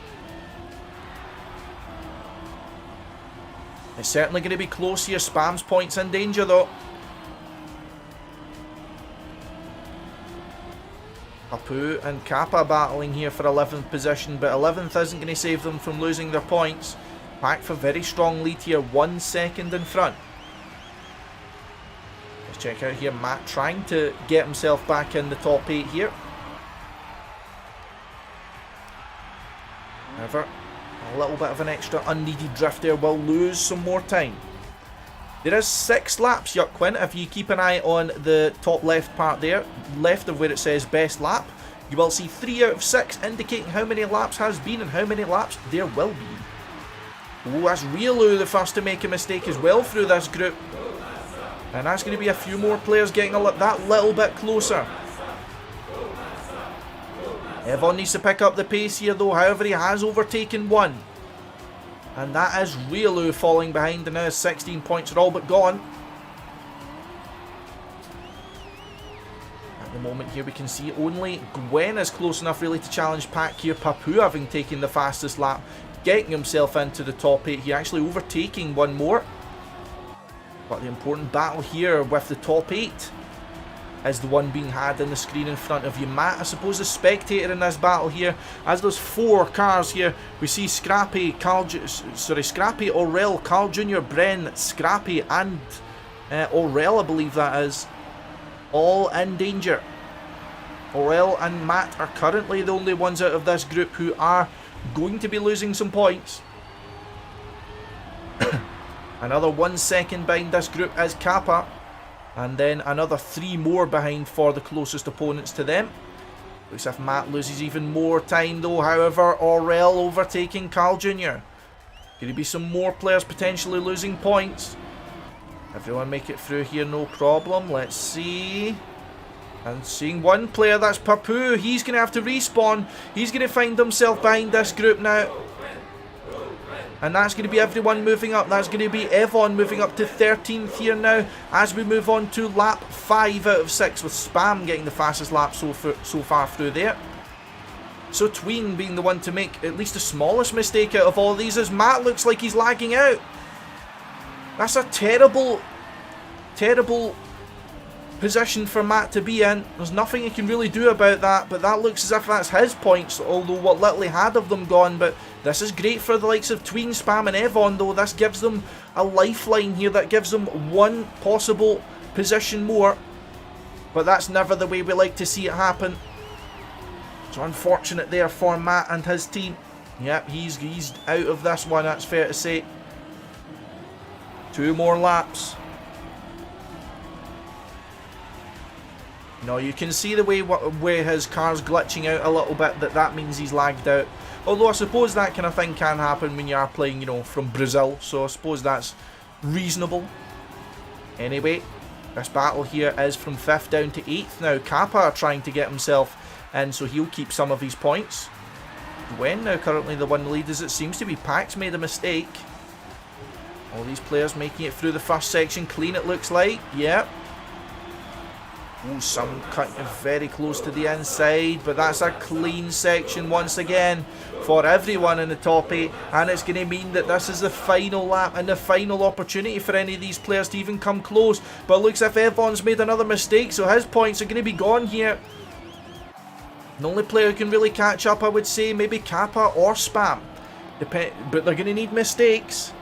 A: It's certainly going to be close here. Spam's points in danger though. Apu and Kappa battling here for 11th position, but 11th isn't going to save them from losing their points. Back for very strong lead here, 1 second in front. Let's check out here, Matt trying to get himself back in the top 8 here. However, a little bit of an extra unneeded drift there will lose some more time. There is 6 laps, Yuckwin. If you keep an eye on the top left part there, left of where it says best lap, you will see 3 out of 6 indicating how many laps has been and how many laps there will be. Oh, that's Riolu the first to make a mistake as well through this group. And that's going to be a few more players getting that little bit closer. Avon needs to pick up the pace here though, however he has overtaken 1. And that is Riolu falling behind, and now his 16 points are all but gone. At the moment here we can see only Gwen is close enough really to challenge Pac here. Papu having taken the fastest lap, getting himself into the top 8 here, actually overtaking 1 more. But the important battle here with the top 8. is the one being had in the screen in front of you. Matt, I suppose, the spectator in this battle here. As those 4 cars here, we see Scrappy, Scrappy, Aurel, Carl Jr., Bren, Scrappy, and Aurel, I believe that is, all in danger. Aurel and Matt are currently the only ones out of this group who are going to be losing some points. Another 1 second behind this group is Kappa. And then another 3 more behind for the closest opponents to them. Looks as if Matt loses even more time though. However, Aurel overtaking Carl Jr. Could be some more players potentially losing points. Everyone make it through here, no problem. Let's see. And seeing one player, that's Papu. He's going to have to respawn. He's going to find himself behind this group now. And that's going to be everyone moving up. That's going to be Avon moving up to 13th here now as we move on to lap 5 out of 6 with Spam getting the fastest lap so far through there. So Tween being the one to make at least the smallest mistake out of all of these as Matt looks like he's lagging out. That's a terrible, terrible position for Matt to be in. There's nothing he can really do about that, but that looks as if that's his points, although what little he had of them gone. But this is great for the likes of Tween, Spam and Avon though. This gives them a lifeline here that gives them one possible position more, but that's never the way we like to see it happen. So unfortunate there for Matt and his team. Yep, he's out of this one, that's fair to say. 2 more laps. No, you can see the way his car's glitching out a little bit, that means he's lagged out. Although I suppose that kind of thing can happen when you are playing, you know, from Brazil, so I suppose that's reasonable. Anyway, this battle here is from 5th down to 8th now. Kappa trying to get himself in, so he'll keep some of his points. Gwen now currently the one lead, as it seems to be Pax made a mistake. All these players making it through the first section clean, it looks like. Yep. Ooh, some cutting very close to the inside, but that's a clean section once again for everyone in the top 8, and it's going to mean that this is the final lap and the final opportunity for any of these players to even come close. But it looks as if Avon's made another mistake, so his points are going to be gone here. The only player who can really catch up, I would say, maybe Kappa or Spam, but they're going to need mistakes.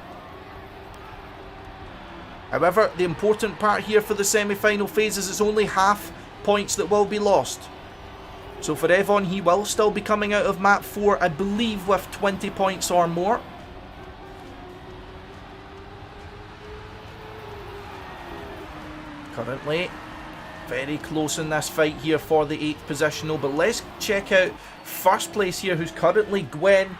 A: However, the important part here for the semi-final phase is it's only half points that will be lost. So for Avon, he will still be coming out of map 4, I believe, with 20 points or more. Currently very close in this fight here for the 8th positional, but let's check out first place here, who's currently Gwen.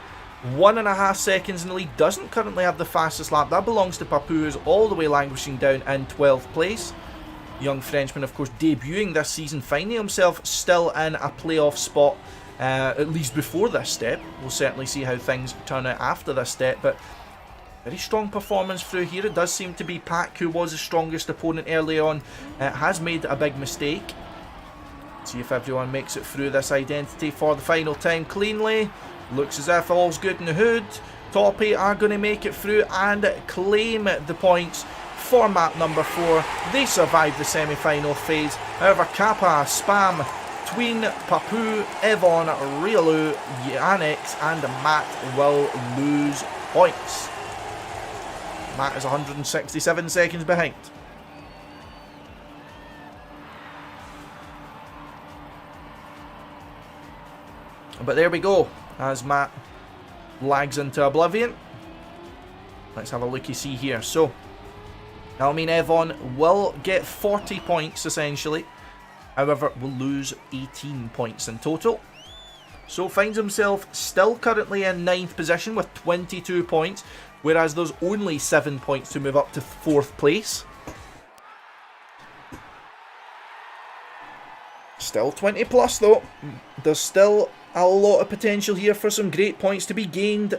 A: 1.5 seconds in the lead, doesn't currently have the fastest lap. That belongs to Papu, who's all the way languishing down in 12th place. Young Frenchman, of course, debuting this season, finding himself still in a playoff spot, at least before this step. We'll certainly see how things turn out after this step, but very strong performance through here. It does seem to be Pac, who was the strongest opponent early on, has made a big mistake. See if everyone makes it through this identity for the final time cleanly. Looks as if all's good in the hood. Top 8 are going to make it through and claim the points for map number 4. They survived the semi-final phase. However, Kappa, Spam, Tween, Papu, Avon, Riolu, Yannick and Matt will lose points. Matt is 167 seconds behind. But there we go, as Matt lags into oblivion. Let's have a looky-see here. So, that'll mean Avon will get 40 points, essentially. However, will lose 18 points in total. So, finds himself still currently in 9th position with 22 points, whereas there's only 7 points to move up to 4th place. Still 20 plus, though. There's still a lot of potential here for some great points to be gained.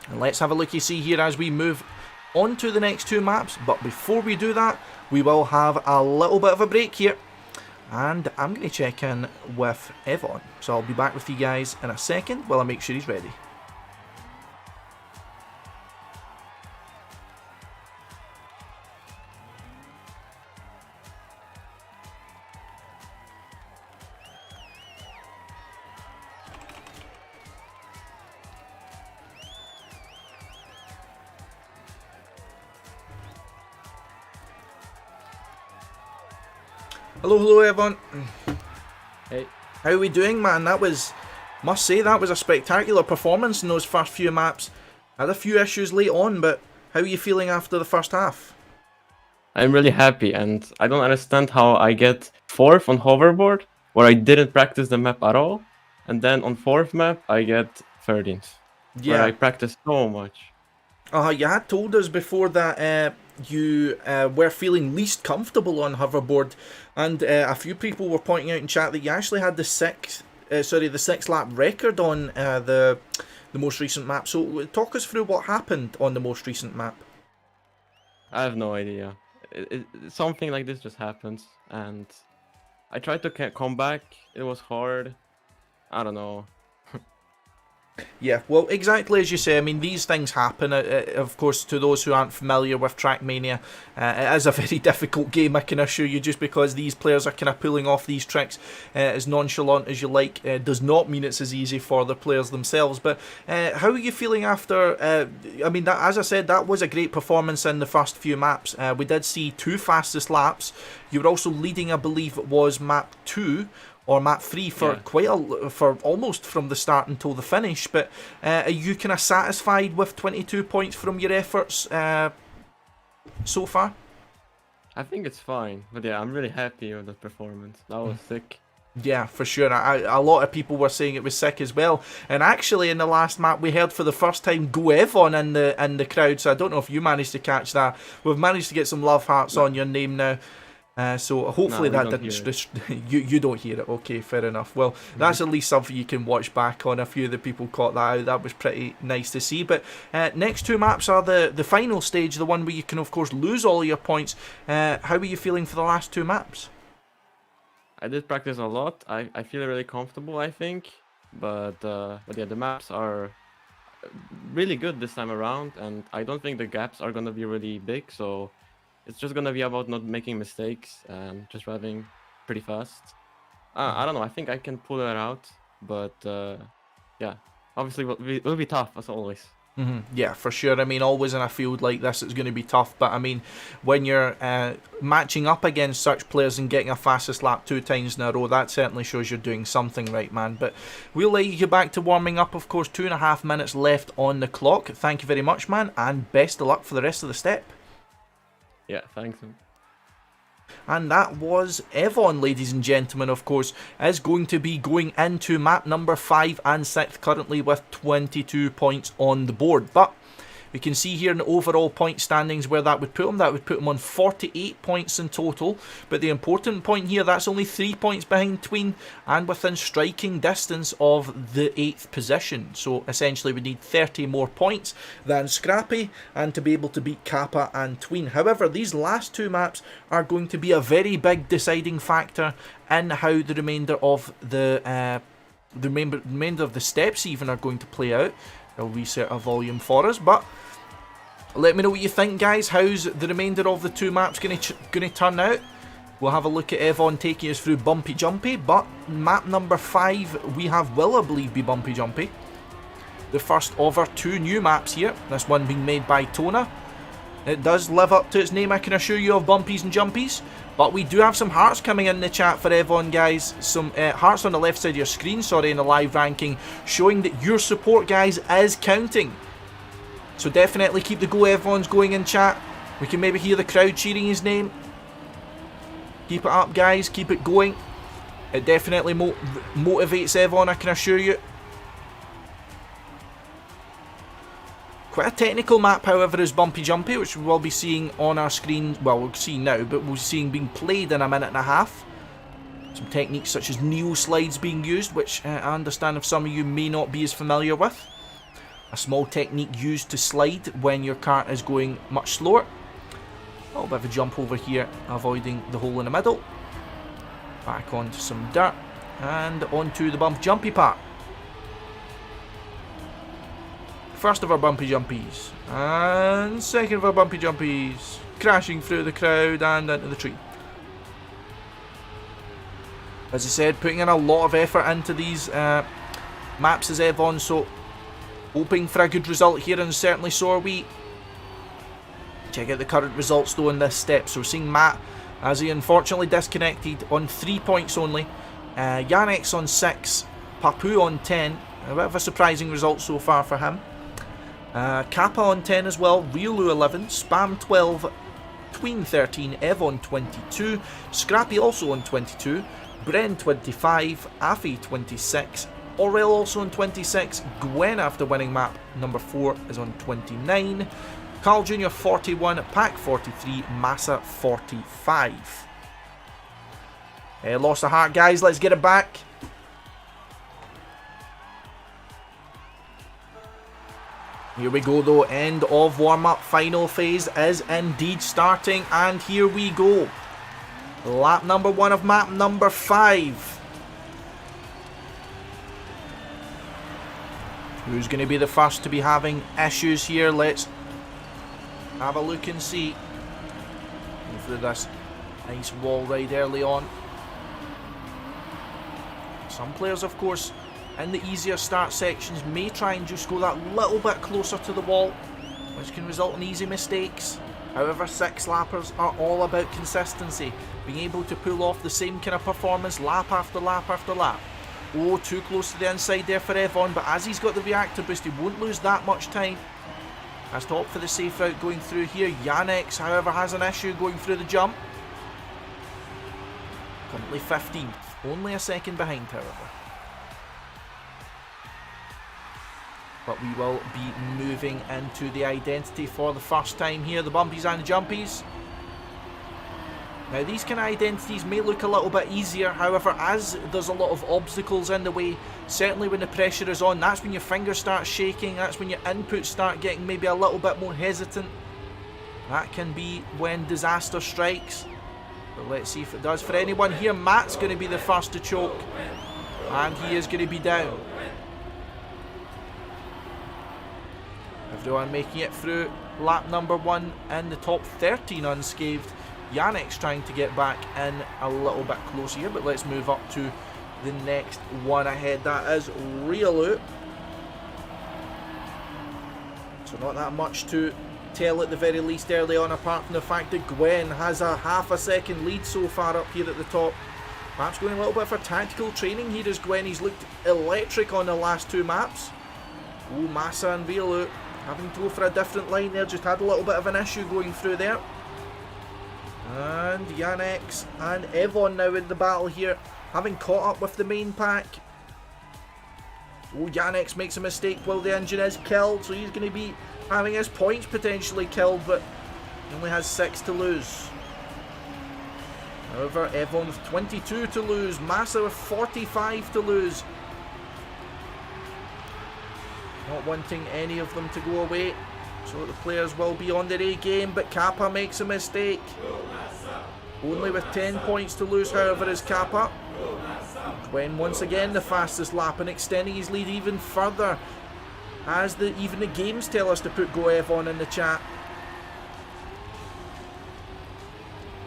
A: And let's have a look-see here as we move on to the next 2 maps. But before we do that, we will have a little bit of a break here. And I'm going to check in with Avon. So I'll be back with you guys in a second while I make sure he's ready. Hello, hello, Avon.
B: Hey,
A: How are we doing, man? Must say, that was a spectacular performance in those first few maps. Had a few issues late on, but how are you feeling after the first half?
B: I'm really happy, and I don't understand how I get 4th on Hoverboard, where I didn't practice the map at all, and then on 4th map I get 13th, where
A: Yeah.
B: I practiced so much.
A: You had told us before that you were feeling least comfortable on hoverboard, and a few people were pointing out in chat that you actually had the six lap record on the most recent map. So talk us through what happened on the most recent map.
B: I have no idea. Something like this just happens, and I tried to come back. It was hard. I don't know.
A: Yeah, well, exactly as you say. I mean, these things happen. Of course, to those who aren't familiar with Trackmania, it is a very difficult game, I can assure you, just because these players are kind of pulling off these tricks as nonchalant as you like. Does not mean it's as easy for the players themselves. But how are you feeling after... I mean, as I said, that was a great performance in the first few maps. We did see 2 fastest laps. You were also leading, I believe it was map 2 or map 3 for for almost from the start until the finish. But are you kind of satisfied with 22 points from your efforts so far?
B: I think it's fine, but yeah, I'm really happy with the performance. That was sick.
A: Yeah, for sure. A lot of people were saying it was sick as well. And actually, in the last map, we heard for the first time "TMGL" in the crowd. So I don't know if you managed to catch that. We've managed to get some love hearts on your name now. So hopefully
B: No, we
A: that
B: don't
A: didn't...
B: hear
A: you don't hear it. Okay, fair enough. Well, that's at least something you can watch back on. A few of the people caught that out. That was pretty nice to see. But next 2 maps are the final stage, the one where you can, of course, lose all your points. How are you feeling for the last 2 maps?
B: I did practice a lot. I feel really comfortable, I think. But yeah, the maps are really good this time around, and I don't think the gaps are gonna be really big. So it's just gonna be about not making mistakes and just driving pretty fast. I don't know. I think I can pull it out, but yeah, obviously it'll be tough as always.
A: Yeah, for sure. I mean, always in a field like this, it's going to be tough. But I mean, when you're matching up against such players and getting a fastest lap 2 times in a row, that certainly shows you're doing something right, man. But we'll let you get back to warming up. Of course, 2.5 minutes left on the clock. Thank you very much, man, and best of luck for the rest of the step.
B: Yeah, thanks.
A: And that was Avon, ladies and gentlemen, of course, is going to be going into map number 5 and 6th currently with 22 points on the board. But we can see here in the overall point standings where that would put him. That would put him on 48 points in total. But the important point here, that's only 3 points behind Tween and within striking distance of the 8th position. So essentially we need 30 more points than Scrappy and to be able to beat Kappa and Tween. However, these last 2 maps are going to be a very big deciding factor in how the remainder of the remainder of the steps even are going to play out. I'll reset a volume for us, but let me know what you think, guys. How's the remainder of the 2 maps going to turn out? We'll have a look at Avon taking us through Bumpy Jumpy, but map number 5 we will, I believe, be Bumpy Jumpy. The first of our 2 new maps here, this one being made by Tona. It does live up to its name, I can assure you, of Bumpies and Jumpies. But we do have some hearts coming in the chat for Avon, guys. Some hearts on the left side of your screen, in the live ranking, showing that your support, guys, is counting. So definitely keep the Go Avons going in chat. We can maybe hear the crowd cheering his name. Keep it up, guys. Keep it going. It definitely motivates Avon, I can assure you. Quite a technical map, however, is Bumpy Jumpy, which we will be seeing on our screen. Well, we'll see now, but we'll be seeing being played in a minute and a half. Some techniques such as neo slides being used, which I understand if some of you may not be as familiar with. A small technique used to slide when your kart is going much slower. A little bit of a jump over here, avoiding the hole in the middle. Back onto some dirt, and onto the Bumpy Jumpy part. First of our Bumpy Jumpies, and second of our Bumpy Jumpies, crashing through the crowd and into the tree. As I said, putting in a lot of effort into these maps as Avon, so hoping for a good result here, and certainly so are we. Check out the current results though in this step. So we're seeing Matt as he unfortunately disconnected on 3 points only. Yannick's on 6, Papu on 10. A bit of a surprising result so far for him. Kappa on 10 as well, Riolu 11, Spam 12, Tween 13, Avon 22, Scrappy also on 22, Bren 25, Afi 26, Aurel also on 26, Gwen after winning map number 4 is on 29, Carl Jr. 41, Pack 43, Massa 45. Lost a heart, guys, let's get it back. Here we go though, end of warm-up, final phase is indeed starting, and here we go. Lap number 1 of map number 5. Who's going to be the first to be having issues here? Let's have a look and see. Go through this nice wall ride early on. Some players, of course, in the easier start sections may try and just go that little bit closer to the wall, which can result in easy mistakes. However, 6 lappers are all about consistency, being able to pull off the same kind of performance lap after lap after lap. Oh, too close to the inside there for Avon, but as he's got the reactor boost, he won't lose that much time. Has to opt for the safe route going through here. Yannick, however, has an issue going through the jump. Currently 15th, only a second behind, however. But we will be moving into the identity for the first time here, the Bumpies and the Jumpies. Now these kind of identities may look a little bit easier, however, as there's a lot of obstacles in the way, certainly when the pressure is on, that's when your fingers start shaking, that's when your inputs start getting maybe a little bit more hesitant. That can be when disaster strikes. But let's see if it does. For anyone here, Matt's going to be the first to choke, and he is going to be down. Everyone making it through lap number 1 in the top 13 unscathed. Yannick's trying to get back in a little bit closer here, but let's move up to the next one ahead. That is Riolu. So not that much to tell at the very least early on, apart from the fact that Gwen has a half a second lead so far up here at the top. Perhaps going a little bit for tactical training here as Gwen. He's looked electric on the last 2 maps. Oh, Massa and Riolu having to go for a different line there, just had a little bit of an issue going through there. And Yannick and Avon now in the battle here, having caught up with the main pack. Oh, Yannick makes a mistake while the engine is killed, so he's going to be having his points potentially killed, but he only has 6 to lose. However, Avon with 22 to lose, Massa with 45 to lose. Not wanting any of them to go away, so the players will be on their A game, but Kappa makes a mistake. Only with 10 points to lose, however, is Kappa. Gwen once again the fastest lap and extending his lead even further, as even the games tell us to put Go Avon in the chat.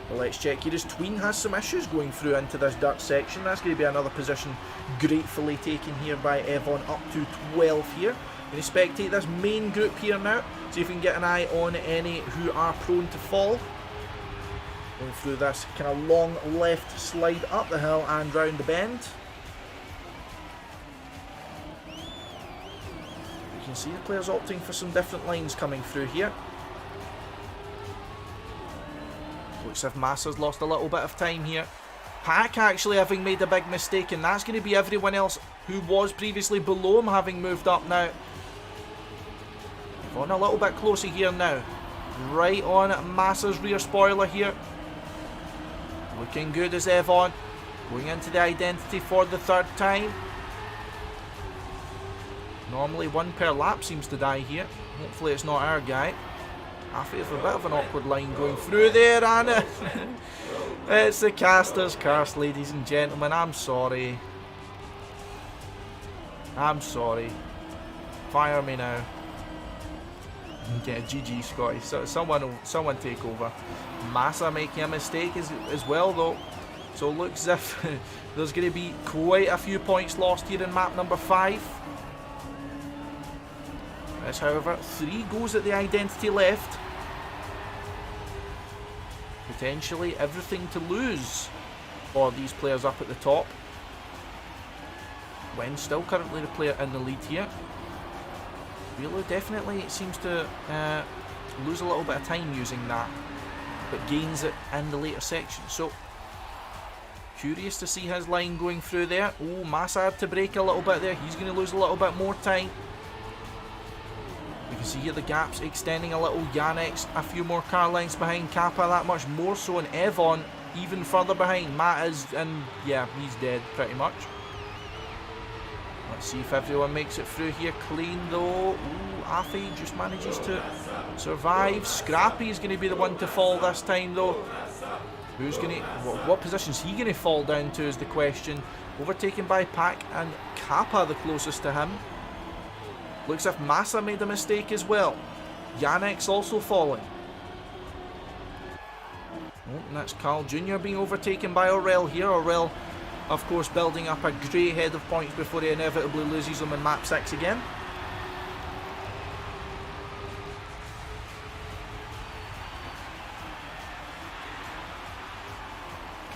A: Well, let's check here as Tween has some issues going through into this dirt section. That's going to be another position gratefully taken here by Avon, up to 12 here. Going to spectate this main group here now, see if we can get an eye on any who are prone to fall. Going through this kind of long left slide up the hill and round the bend. You can see the players opting for some different lines coming through here. Looks as if Massa's lost a little bit of time here. Pack actually having made a big mistake, and that's going to be everyone else who was previously below him having moved up now. On a little bit closer here now. Right on Massa's rear spoiler here. Looking good as Avon. Going into the identity for the 3rd time. Normally 1 per lap seems to die here. Hopefully it's not our guy. Afi with a bit of an awkward line going through there, and it's the caster's curse, ladies and gentlemen. I'm sorry. I'm sorry. Fire me now. Yeah, GG Scotty. So someone take over. Massa making a mistake as well though. So it looks as if there's going to be quite a few points lost here in map number 5. There's, however, 3 goes at the identity left. potentially everything to lose for these players up at the top. Gwen still currently the player in the lead here. Wheeler definitely seems to lose a little bit of time using that, but gains it in the later section. So curious to see his line going through there. Oh, Massa had to brake a little bit there. He's going to lose a little bit more time. You can see here the gaps extending a little. Yannick's a few more car lengths behind Kappa, that much more so, and Avon even further behind. Matt is, and yeah, he's dead pretty much. Let's see if everyone makes it through here clean though. Ooh, Afi just manages to survive. Scrappy is going to be the one to fall this time though. Who's going to, what position is he going to fall down to is the question. Overtaken by Pack and Kappa the closest to him. Looks as if Massa made a mistake as well. Yannick's also falling. Oh, and that's Carl Jr. being overtaken by Aurel here. Aurel, of course, building up a great head of points before he inevitably loses them in map 6 again.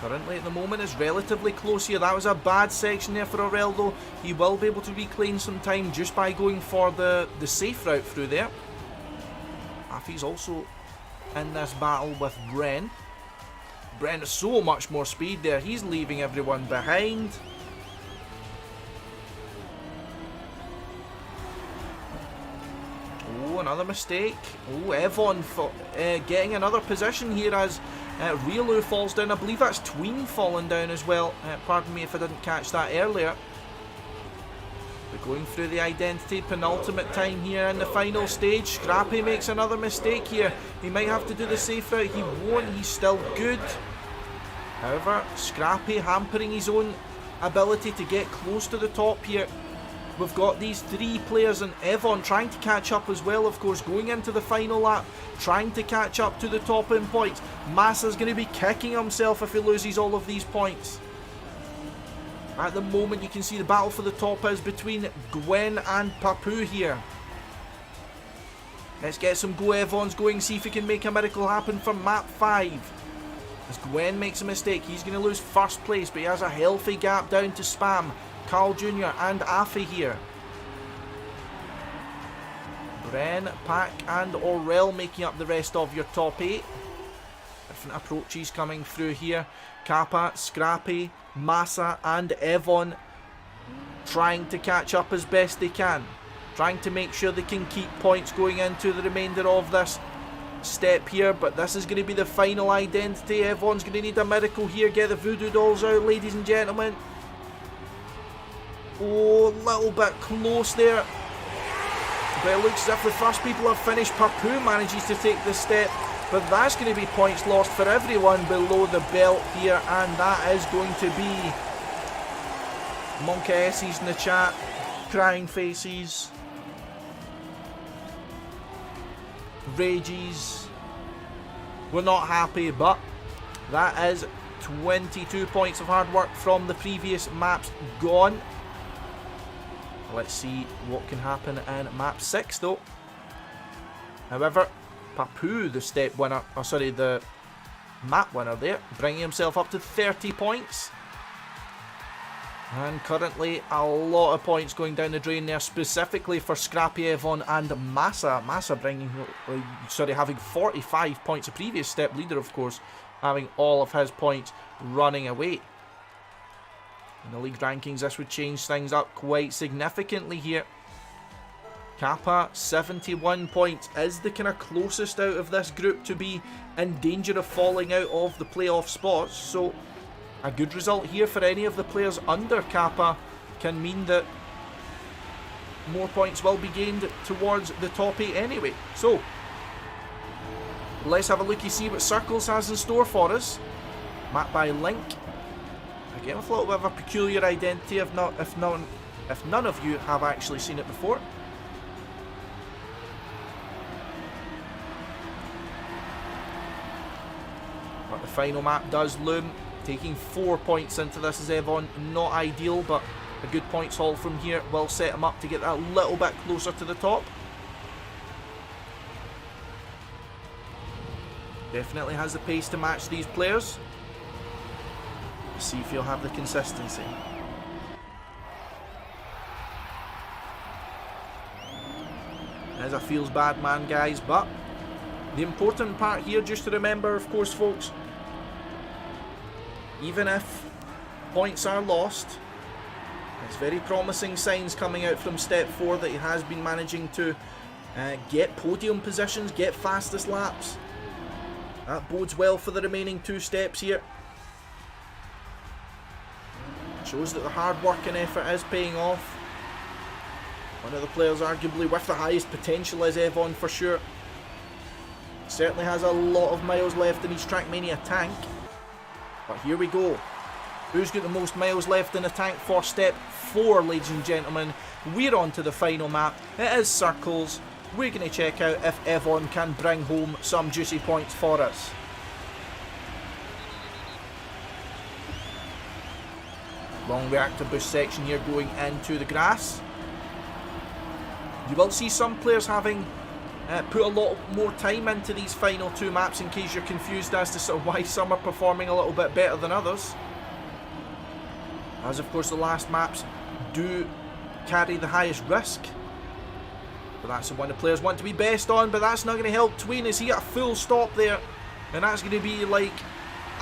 A: Currently at the moment is relatively close here. That was a bad section there for Aurel though. He will be able to reclaim some time just by going for the safe route through there. Afi's also in this battle with Bren. Bren has so much more speed there. He's leaving everyone behind. Oh, another mistake. Oh, Avon getting another position here as Riolu falls down. I believe that's Tween falling down as well. Pardon me if I didn't catch that earlier. We're going through the identity, penultimate time here in the final stage. Scrappy makes another mistake here. He might have to do the safe route. He won't. He's still good. However, Scrappy hampering his own ability to get close to the top here. We've got these three players and Avon trying to catch up as well, of course, going into the final lap, trying to catch up to the top in points. Massa's going to be kicking himself if he loses all of these points. At the moment, you can see the battle for the top is between Gwen and Papu here. Let's get some Go Avons going, see if he can make a miracle happen for map 5. As Gwen makes a mistake, he's going to lose first place, but he has a healthy gap down to Spam, Carl Jr. and Afi here. Bren, Pack and Aurel making up the rest of your top 8. Different approaches coming through here. Kappa, Scrappy, Massa and Avon trying to catch up as best they can. Trying to make sure they can keep points going into the remainder of this step here, but this is going to be the final identity. Avon's going to need a miracle here. Get the voodoo dolls out, ladies and gentlemen. Oh, a little bit close there. But it looks as if the first people have finished. Papu manages to take this step, but that's going to be points lost for everyone below the belt here, and that is going to be Monkey S's in the chat, crying faces, rages. We're not happy, but that is 22 points of hard work from the previous maps gone. Let's see what can happen in map 6 though. However, Papu, the step winner, the map winner there, bringing himself up to 30 points. And currently a lot of points going down the drain there, specifically for Scrappy, Avon and Massa. Massa having 45 points, a previous step leader of course, having all of his points running away. In the league rankings, this would change things up quite significantly here. Kappa, 71 points, is the kind of closest out of this group to be in danger of falling out of the playoff spots. So a good result here for any of the players under Kappa can mean that more points will be gained towards the top 8 anyway. So let's have a look and see what Circles has in store for us. Map by Link. Again, with a little bit of a peculiar identity, if none of you have actually seen it before. But the final map does loom. Taking 4 points into this is Avon. Not ideal, but a good points haul from here will set him up to get that little bit closer to the top. Definitely has the pace to match these players. Let's see if he'll have the consistency. As a feels bad man, guys, but the important part here, just to remember, of course, folks, even if points are lost, there's very promising signs coming out from step 4 that he has been managing to get podium positions, get fastest laps. That bodes well for the remaining 2 steps here. Shows that the hard work and effort is paying off. One of the players arguably with the highest potential is Avon for sure. Certainly has a lot of miles left in his Trackmania tank. But here we go. Who's got the most miles left in the tank for step 4, ladies and gentlemen? We're on to the final map. It is circles. We're going to check out if Avon can bring home some juicy points for us. Long reactor boost section here going into the grass. You will see some players having put a lot more time into these final 2 maps, in case you're confused as to sort of why some are performing a little bit better than others. As of course the last maps do carry the highest risk. But that's the one the players want to be best on, but that's not going to help Tween as he got a full stop there. And that's going to be like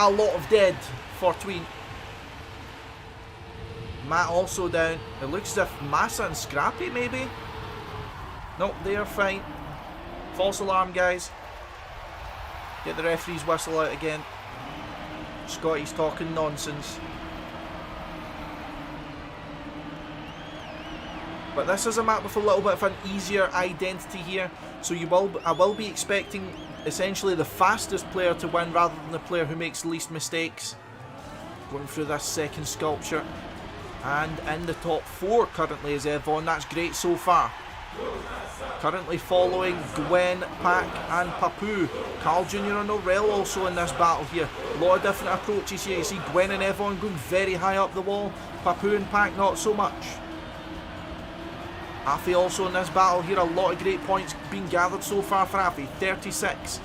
A: a lot of dead for Tween. Matt also down. It looks as if Massa and Scrappy maybe. Nope, they are fine. False alarm, guys. Get the referee's whistle out again. Scotty's talking nonsense. But this is a map with a little bit of an easier identity here. So I will be expecting essentially the fastest player to win rather than the player who makes the least mistakes. Going through this second sculpture. And in the top 4 currently is Avon. That's great so far. Currently following Gwen, Pack and Papu. Carl Jr. and Aurel also in this battle here. A lot of different approaches here. You see Gwen and Avon going very high up the wall. Papu and Pack not so much. Afi also in this battle here. A lot of great points being gathered so far for Afi. 36.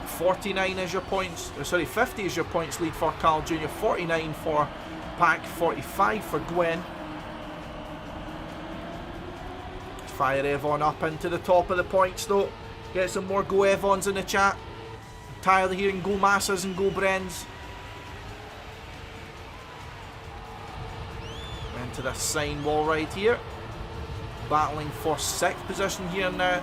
A: 49 is your points. Sorry, 50 is your points lead for Carl Jr. 49 for Pack. 45 for Gwen. Fire Avon up into the top of the points though. Get some more Go Avons in the chat. I'm tired of hearing Go Massas and Go Brens. Into this sign wall right here. Battling for 6th position here now.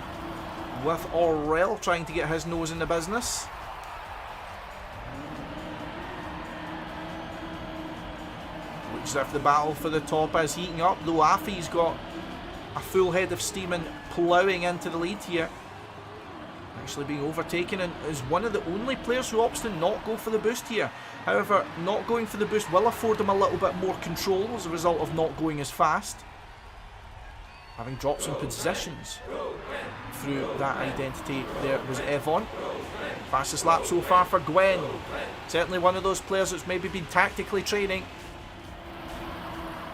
A: With Aurel trying to get his nose in the business. Looks as if the battle for the top is heating up, though Afi's got a full head of steam and ploughing into the lead here. Actually being overtaken and is one of the only players who opts to not go for the boost here. However, not going for the boost will afford him a little bit more control as a result of not going as fast. Having dropped some positions through that identity there was Avon. Fastest lap so far for Gwen. Certainly one of those players that's maybe been tactically training.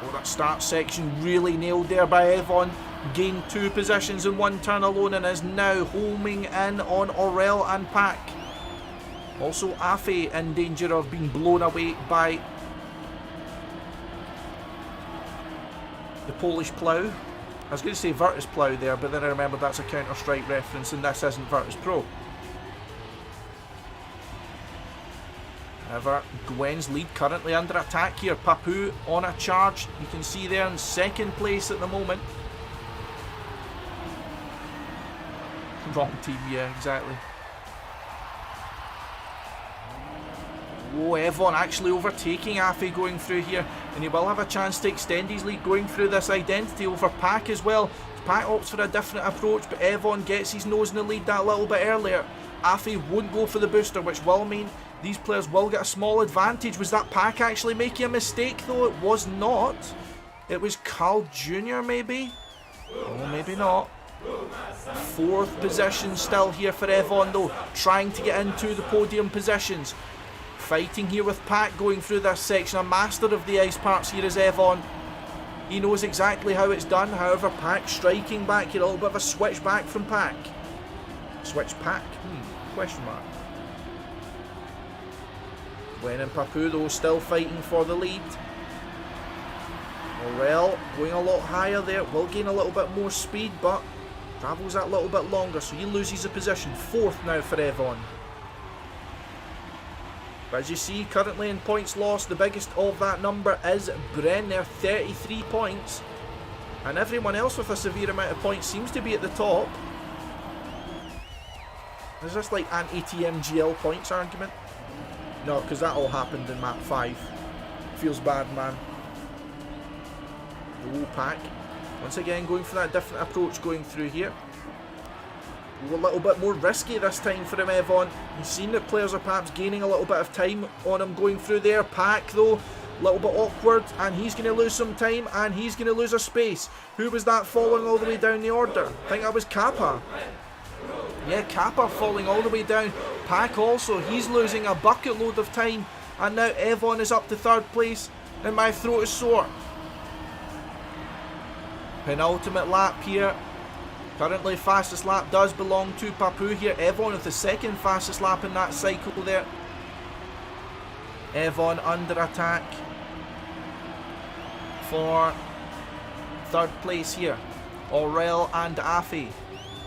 A: Oh, that start section really nailed there by Avon. Gained 2 positions in 1 turn alone and is now homing in on Aurel and Pack. Also Afi in danger of being blown away by the Polish plough. I was going to say Virtus plough there, but then I remembered that's a Counter-Strike reference and this isn't Virtus Pro. However, Gwen's lead currently under attack here. Papu on a charge. You can see there in 2nd place at the moment. Wrong team, yeah, exactly. Oh, Avon actually overtaking Afi going through here. And he will have a chance to extend his lead going through this identity over Pack as well. Pack opts for a different approach, but Avon gets his nose in the lead that little bit earlier. Afi won't go for the booster, which will mean these players will get a small advantage. Was that Pack actually making a mistake though? It was not. It was Carl Jr. maybe? Oh, maybe not. 4th position still here for Avon though, trying to get into the podium positions. Fighting here with Pack going through this section. A master of the ice parts here is Avon. He knows exactly how it's done. However, Pack striking back here. A little bit of a switch back from Pack. Switch Pack? Question mark. Gwen and Papu though still fighting for the lead. Aurel going a lot higher there, will gain a little bit more speed, but travels that little bit longer, so he loses a position. 4th now for Avon. But as you see, currently in points lost, the biggest of that number is Bren there, 33 points. And everyone else with a severe amount of points seems to be at the top. Is this like an TMGL points argument? No, because that all happened in map 5. Feels bad, man. Oh, Pack. Once again, going for that different approach going through here. A little bit more risky this time for him, Avon. He's seen that players are perhaps gaining a little bit of time on him going through there. Pack, though, a little bit awkward, and he's going to lose some time, and he's going to lose a space. Who was that falling all the way down the order? I think that was Kappa. Yeah, Kappa falling all the way down. Pack also, he's losing a bucket load of time, and now Avon is up to 3rd place, and my throat is sore. Penultimate lap here. Currently fastest lap does belong to Papu here. Avon with the 2nd fastest lap in that cycle there. Avon under attack for 3rd place here. Aurel and Afi.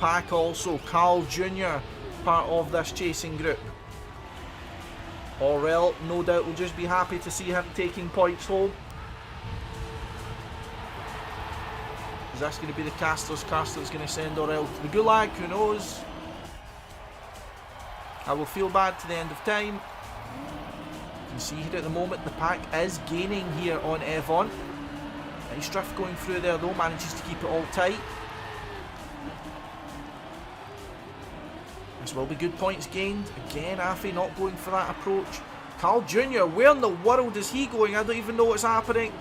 A: Pack also. Carl Jr. part of this chasing group. Aurel no doubt will just be happy to see him taking points home. Is this going to be the Caster's curse that's going to send Aurel to the Gulag? Who knows? I will feel bad to the end of time. You can see here at the moment the Pack is gaining here on Avon. Nice drift going through there though, manages to keep it all tight. This will be good points gained. Again, Afi not going for that approach. Carl Jr., where in the world is he going? I don't even know what's happening.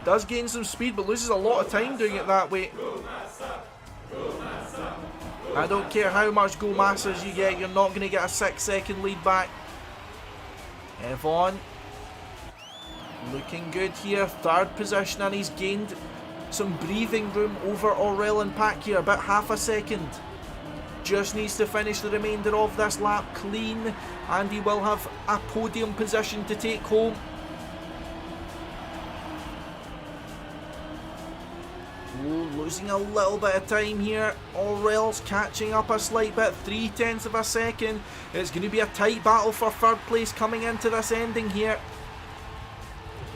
A: Does gain some speed, but loses a lot of time doing it that way. I don't care how much Go Masters you get, you're not going to get a 6-second lead back. Avon looking good here, 3rd position, and he's gained some breathing room over Aurel and Pack here, about half a second. Just needs to finish the remainder of this lap clean, and he will have a podium position to take home. Losing a little bit of time here. Aurel's catching up a slight bit, 0.3 of a second. It's going to be a tight battle for 3rd place coming into this ending here.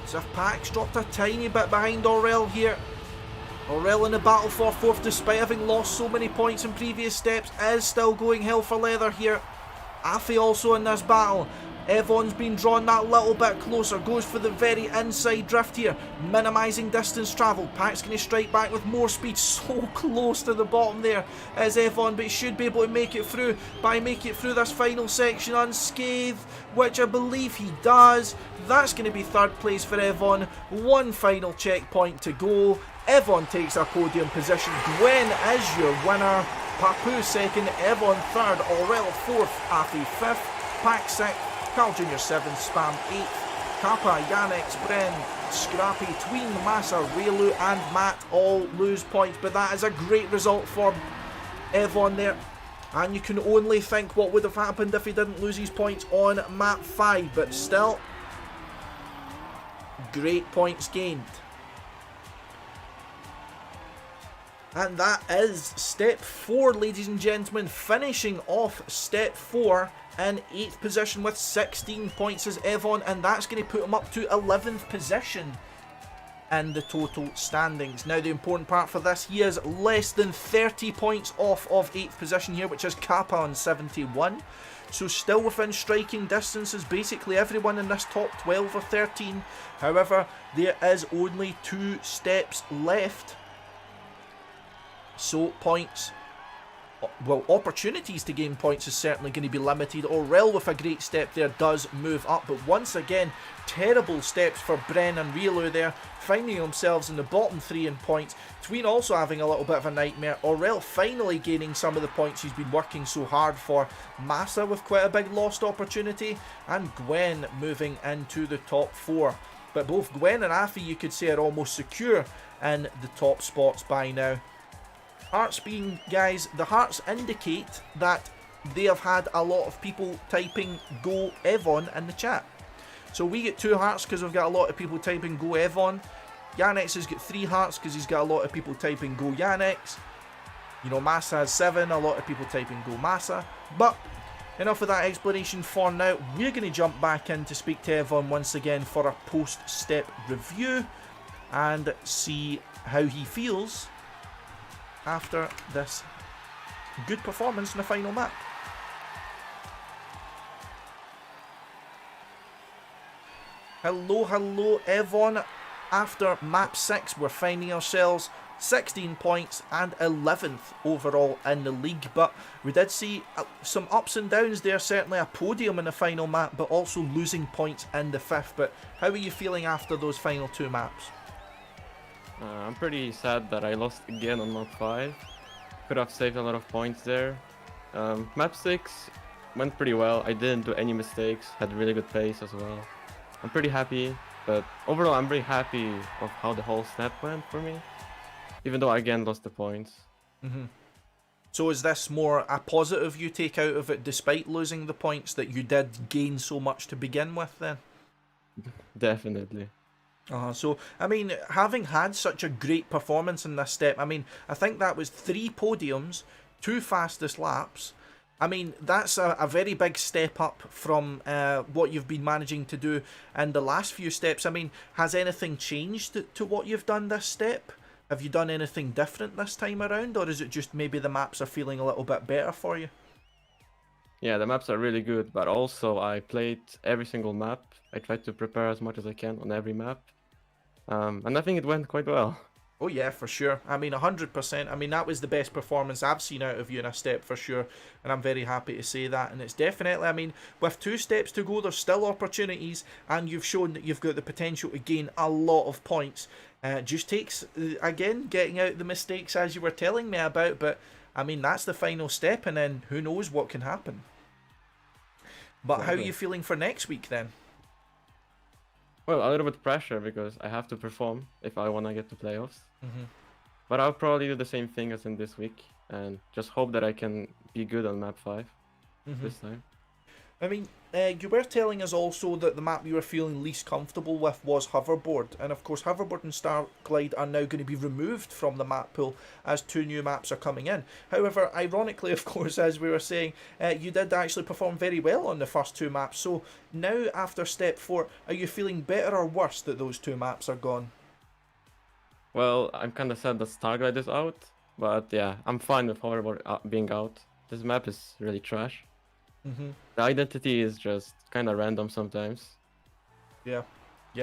A: So if Pack's dropped a tiny bit behind Aurel here. Aurel in the battle for 4th, despite having lost so many points in previous steps, is still going hell for leather here. Afi also in this battle. Avon's been drawn that little bit closer, goes for the very inside drift here, minimising distance travelled. Pack's going to strike back with more speed, so close to the bottom there is Avon, but he should be able to make it through this final section unscathed, which I believe he does. That's going to be 3rd place for Avon, 1 final checkpoint to go. Avon takes a podium position, Gwen is your winner, Papu 2nd, Avon 3rd, Aurel 4th, Afi 5th, Pack 6th, Carl Jr. 7th, Spam 8th, Kappa, Yannick, Bren, Scrappy, Tween, Massa, Raylu and Matt all lose points, but that is a great result for Avon there. And you can only think what would have happened if he didn't lose his points on map 5, but still, great points gained. And that is step 4, ladies and gentlemen, finishing off step 4 in 8th position with 16 points as Avon, and that's going to put him up to 11th position in the total standings. Now the important part for this, he is less than 30 points off of 8th position here, which is Kappa on 71. So still within striking distance is basically everyone in this top 12 or 13. However, there is only 2 steps left. So points, well, opportunities to gain points is certainly going to be limited. Aurel with a great step there does move up, but once again, terrible steps for Bren and Relu there, finding themselves in the bottom 3 in points. Tween also having a little bit of a nightmare. Aurel finally gaining some of the points he's been working so hard for. Massa with quite a big lost opportunity, and Gwen moving into the top 4. But both Gwen and Afi, you could say, are almost secure in the top spots by now. Hearts being, guys, the hearts indicate that they have had a lot of people typing Go Avon in the chat. So we get 2 hearts because we've got a lot of people typing Go Avon. Yannick's has got 3 hearts because he's got a lot of people typing Go Yannick's. You know, Massa has 7, a lot of people typing Go Massa. But enough of that explanation for now. We're going to jump back in to speak to Avon once again for a post-step review and see how he feels after this good performance in the final map. Hello, Avon. After map 6, we're finding ourselves 16 points and 11th overall in the league, but we did see some ups and downs there. Certainly a podium in the final map, but also losing points in the 5th. But how are you feeling after those final 2 maps?
B: I'm pretty sad that I lost again on map 5. Could have saved a lot of points there. Map 6 went pretty well. I didn't do any mistakes, had really good pace as well. I'm pretty happy, but overall I'm very happy of how the whole snap went for me, even though I again lost the points.
A: So is this more a positive you take out of it despite losing the points, that you did gain so much to begin with then?
B: Definitely.
A: So, I mean, having had such a great performance in this step, I mean, I think that was 3 podiums, 2 fastest laps. I mean, that's a very big step up from what you've been managing to do in the last few steps. I mean, has anything changed to what you've done this step? Have you done anything different this time around, or is it just maybe the maps are feeling a little bit better for you?
B: Yeah, the maps are really good, but also I played every single map. I tried to prepare as much as I can on every map, and I think it went quite well.
A: Oh yeah, for sure. I mean, 100%. I mean, that was the best performance I've seen out of you in a step for sure, and I'm very happy to say that. And it's definitely, I mean, with 2 steps to go, there's still opportunities, and you've shown that you've got the potential to gain a lot of points. Just takes, again, getting out the mistakes as you were telling me about, but I mean, that's the final step, and then who knows what can happen. But how are you feeling for next week then?
B: Well, a little bit pressure because I have to perform if I want to get to playoffs. But I'll probably do the same thing as in this week and just hope that I can be good on map 5 this time.
A: I mean, you were telling us also that the map you were feeling least comfortable with was Hoverboard, and of course Hoverboard and Starglide are now going to be removed from the map pool as 2 new maps are coming in. However, ironically, of course, as we were saying, you did actually perform very well on the first 2 maps, so now after step 4, are you feeling better or worse that those 2 maps are gone?
B: Well, I'm kind of sad that Starglide is out, but yeah, I'm fine with Hoverboard being out. This map is really trash. The identity is just kind of random sometimes. Yeah,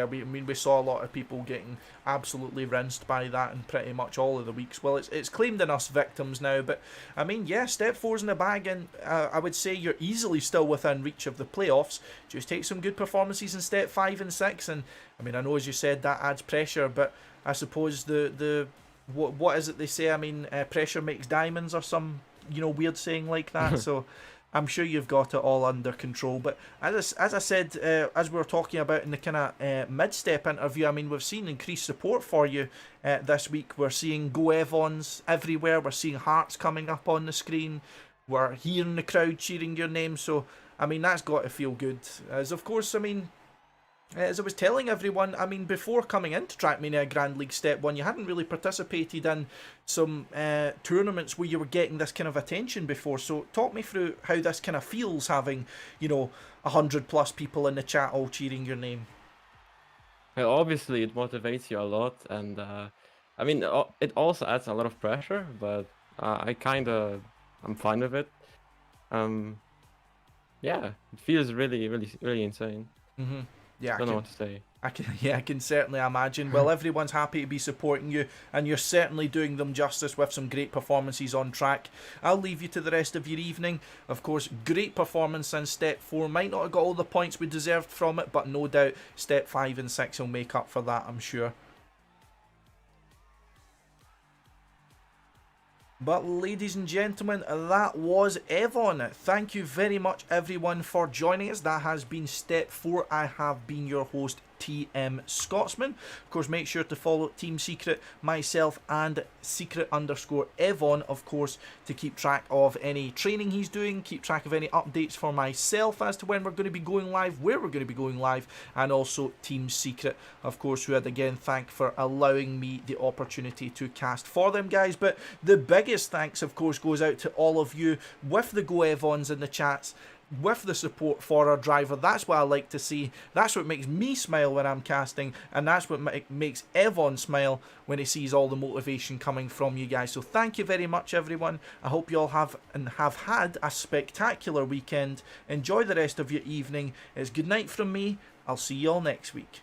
A: we saw a lot of people getting absolutely rinsed by that in pretty much all of the weeks. Well, it's claimed in us victims now, but I mean, yeah, step 4's in the bag, and I would say you're easily still within reach of the playoffs. Just take some good performances in step 5 and 6, and I mean, I know as you said that adds pressure, but I suppose what is it they say? I mean, pressure makes diamonds or some weird saying like that. So I'm sure you've got it all under control. But as I said, as we were talking about in the kind of mid-step interview, I mean, we've seen increased support for you this week. We're seeing Go Avons everywhere. We're seeing hearts coming up on the screen. We're hearing the crowd cheering your name. So, I mean, that's got to feel good. As of course, I mean, as I was telling everyone, I mean, before coming into Trackmania Grand League Step 1, you hadn't really participated in some tournaments where you were getting this kind of attention before. So talk me through how this kind of feels, having, 100+ people in the chat all cheering your name.
B: Well, obviously, it motivates you a lot, and I mean, it also adds a lot of pressure, but I'm fine with it. Yeah, it feels really, really, really insane.
A: Yeah,
B: I don't know what to say.
A: I can certainly imagine. Well, everyone's happy to be supporting you, and you're certainly doing them justice with some great performances on track. I'll leave you to the rest of your evening. Of course, great performance in Step 4. Might not have got all the points we deserved from it, but no doubt Step 5 and 6 will make up for that, I'm sure. But ladies and gentlemen, that was Avon. Thank you very much everyone for joining us. That has been Step 4. I have been your host, TM Scotsman. Of course, make sure to follow Team Secret, myself, and Secret_evoN, of course, to keep track of any training he's doing, keep track of any updates for myself as to when we're going to be going live, where we're going to be going live, and also Team Secret, of course, who I'd again thank for allowing me the opportunity to cast for them, guys. But the biggest thanks, of course, goes out to all of you with the Go Evons in the chats, with the support for our driver. That's what I like to see. That's what makes me smile when I'm casting, and that's what makes Avon smile when he sees all the motivation coming from you guys. So thank you very much, everyone. I hope you all have had a spectacular weekend. Enjoy the rest of your evening. It's good night from me. I'll see you all next week.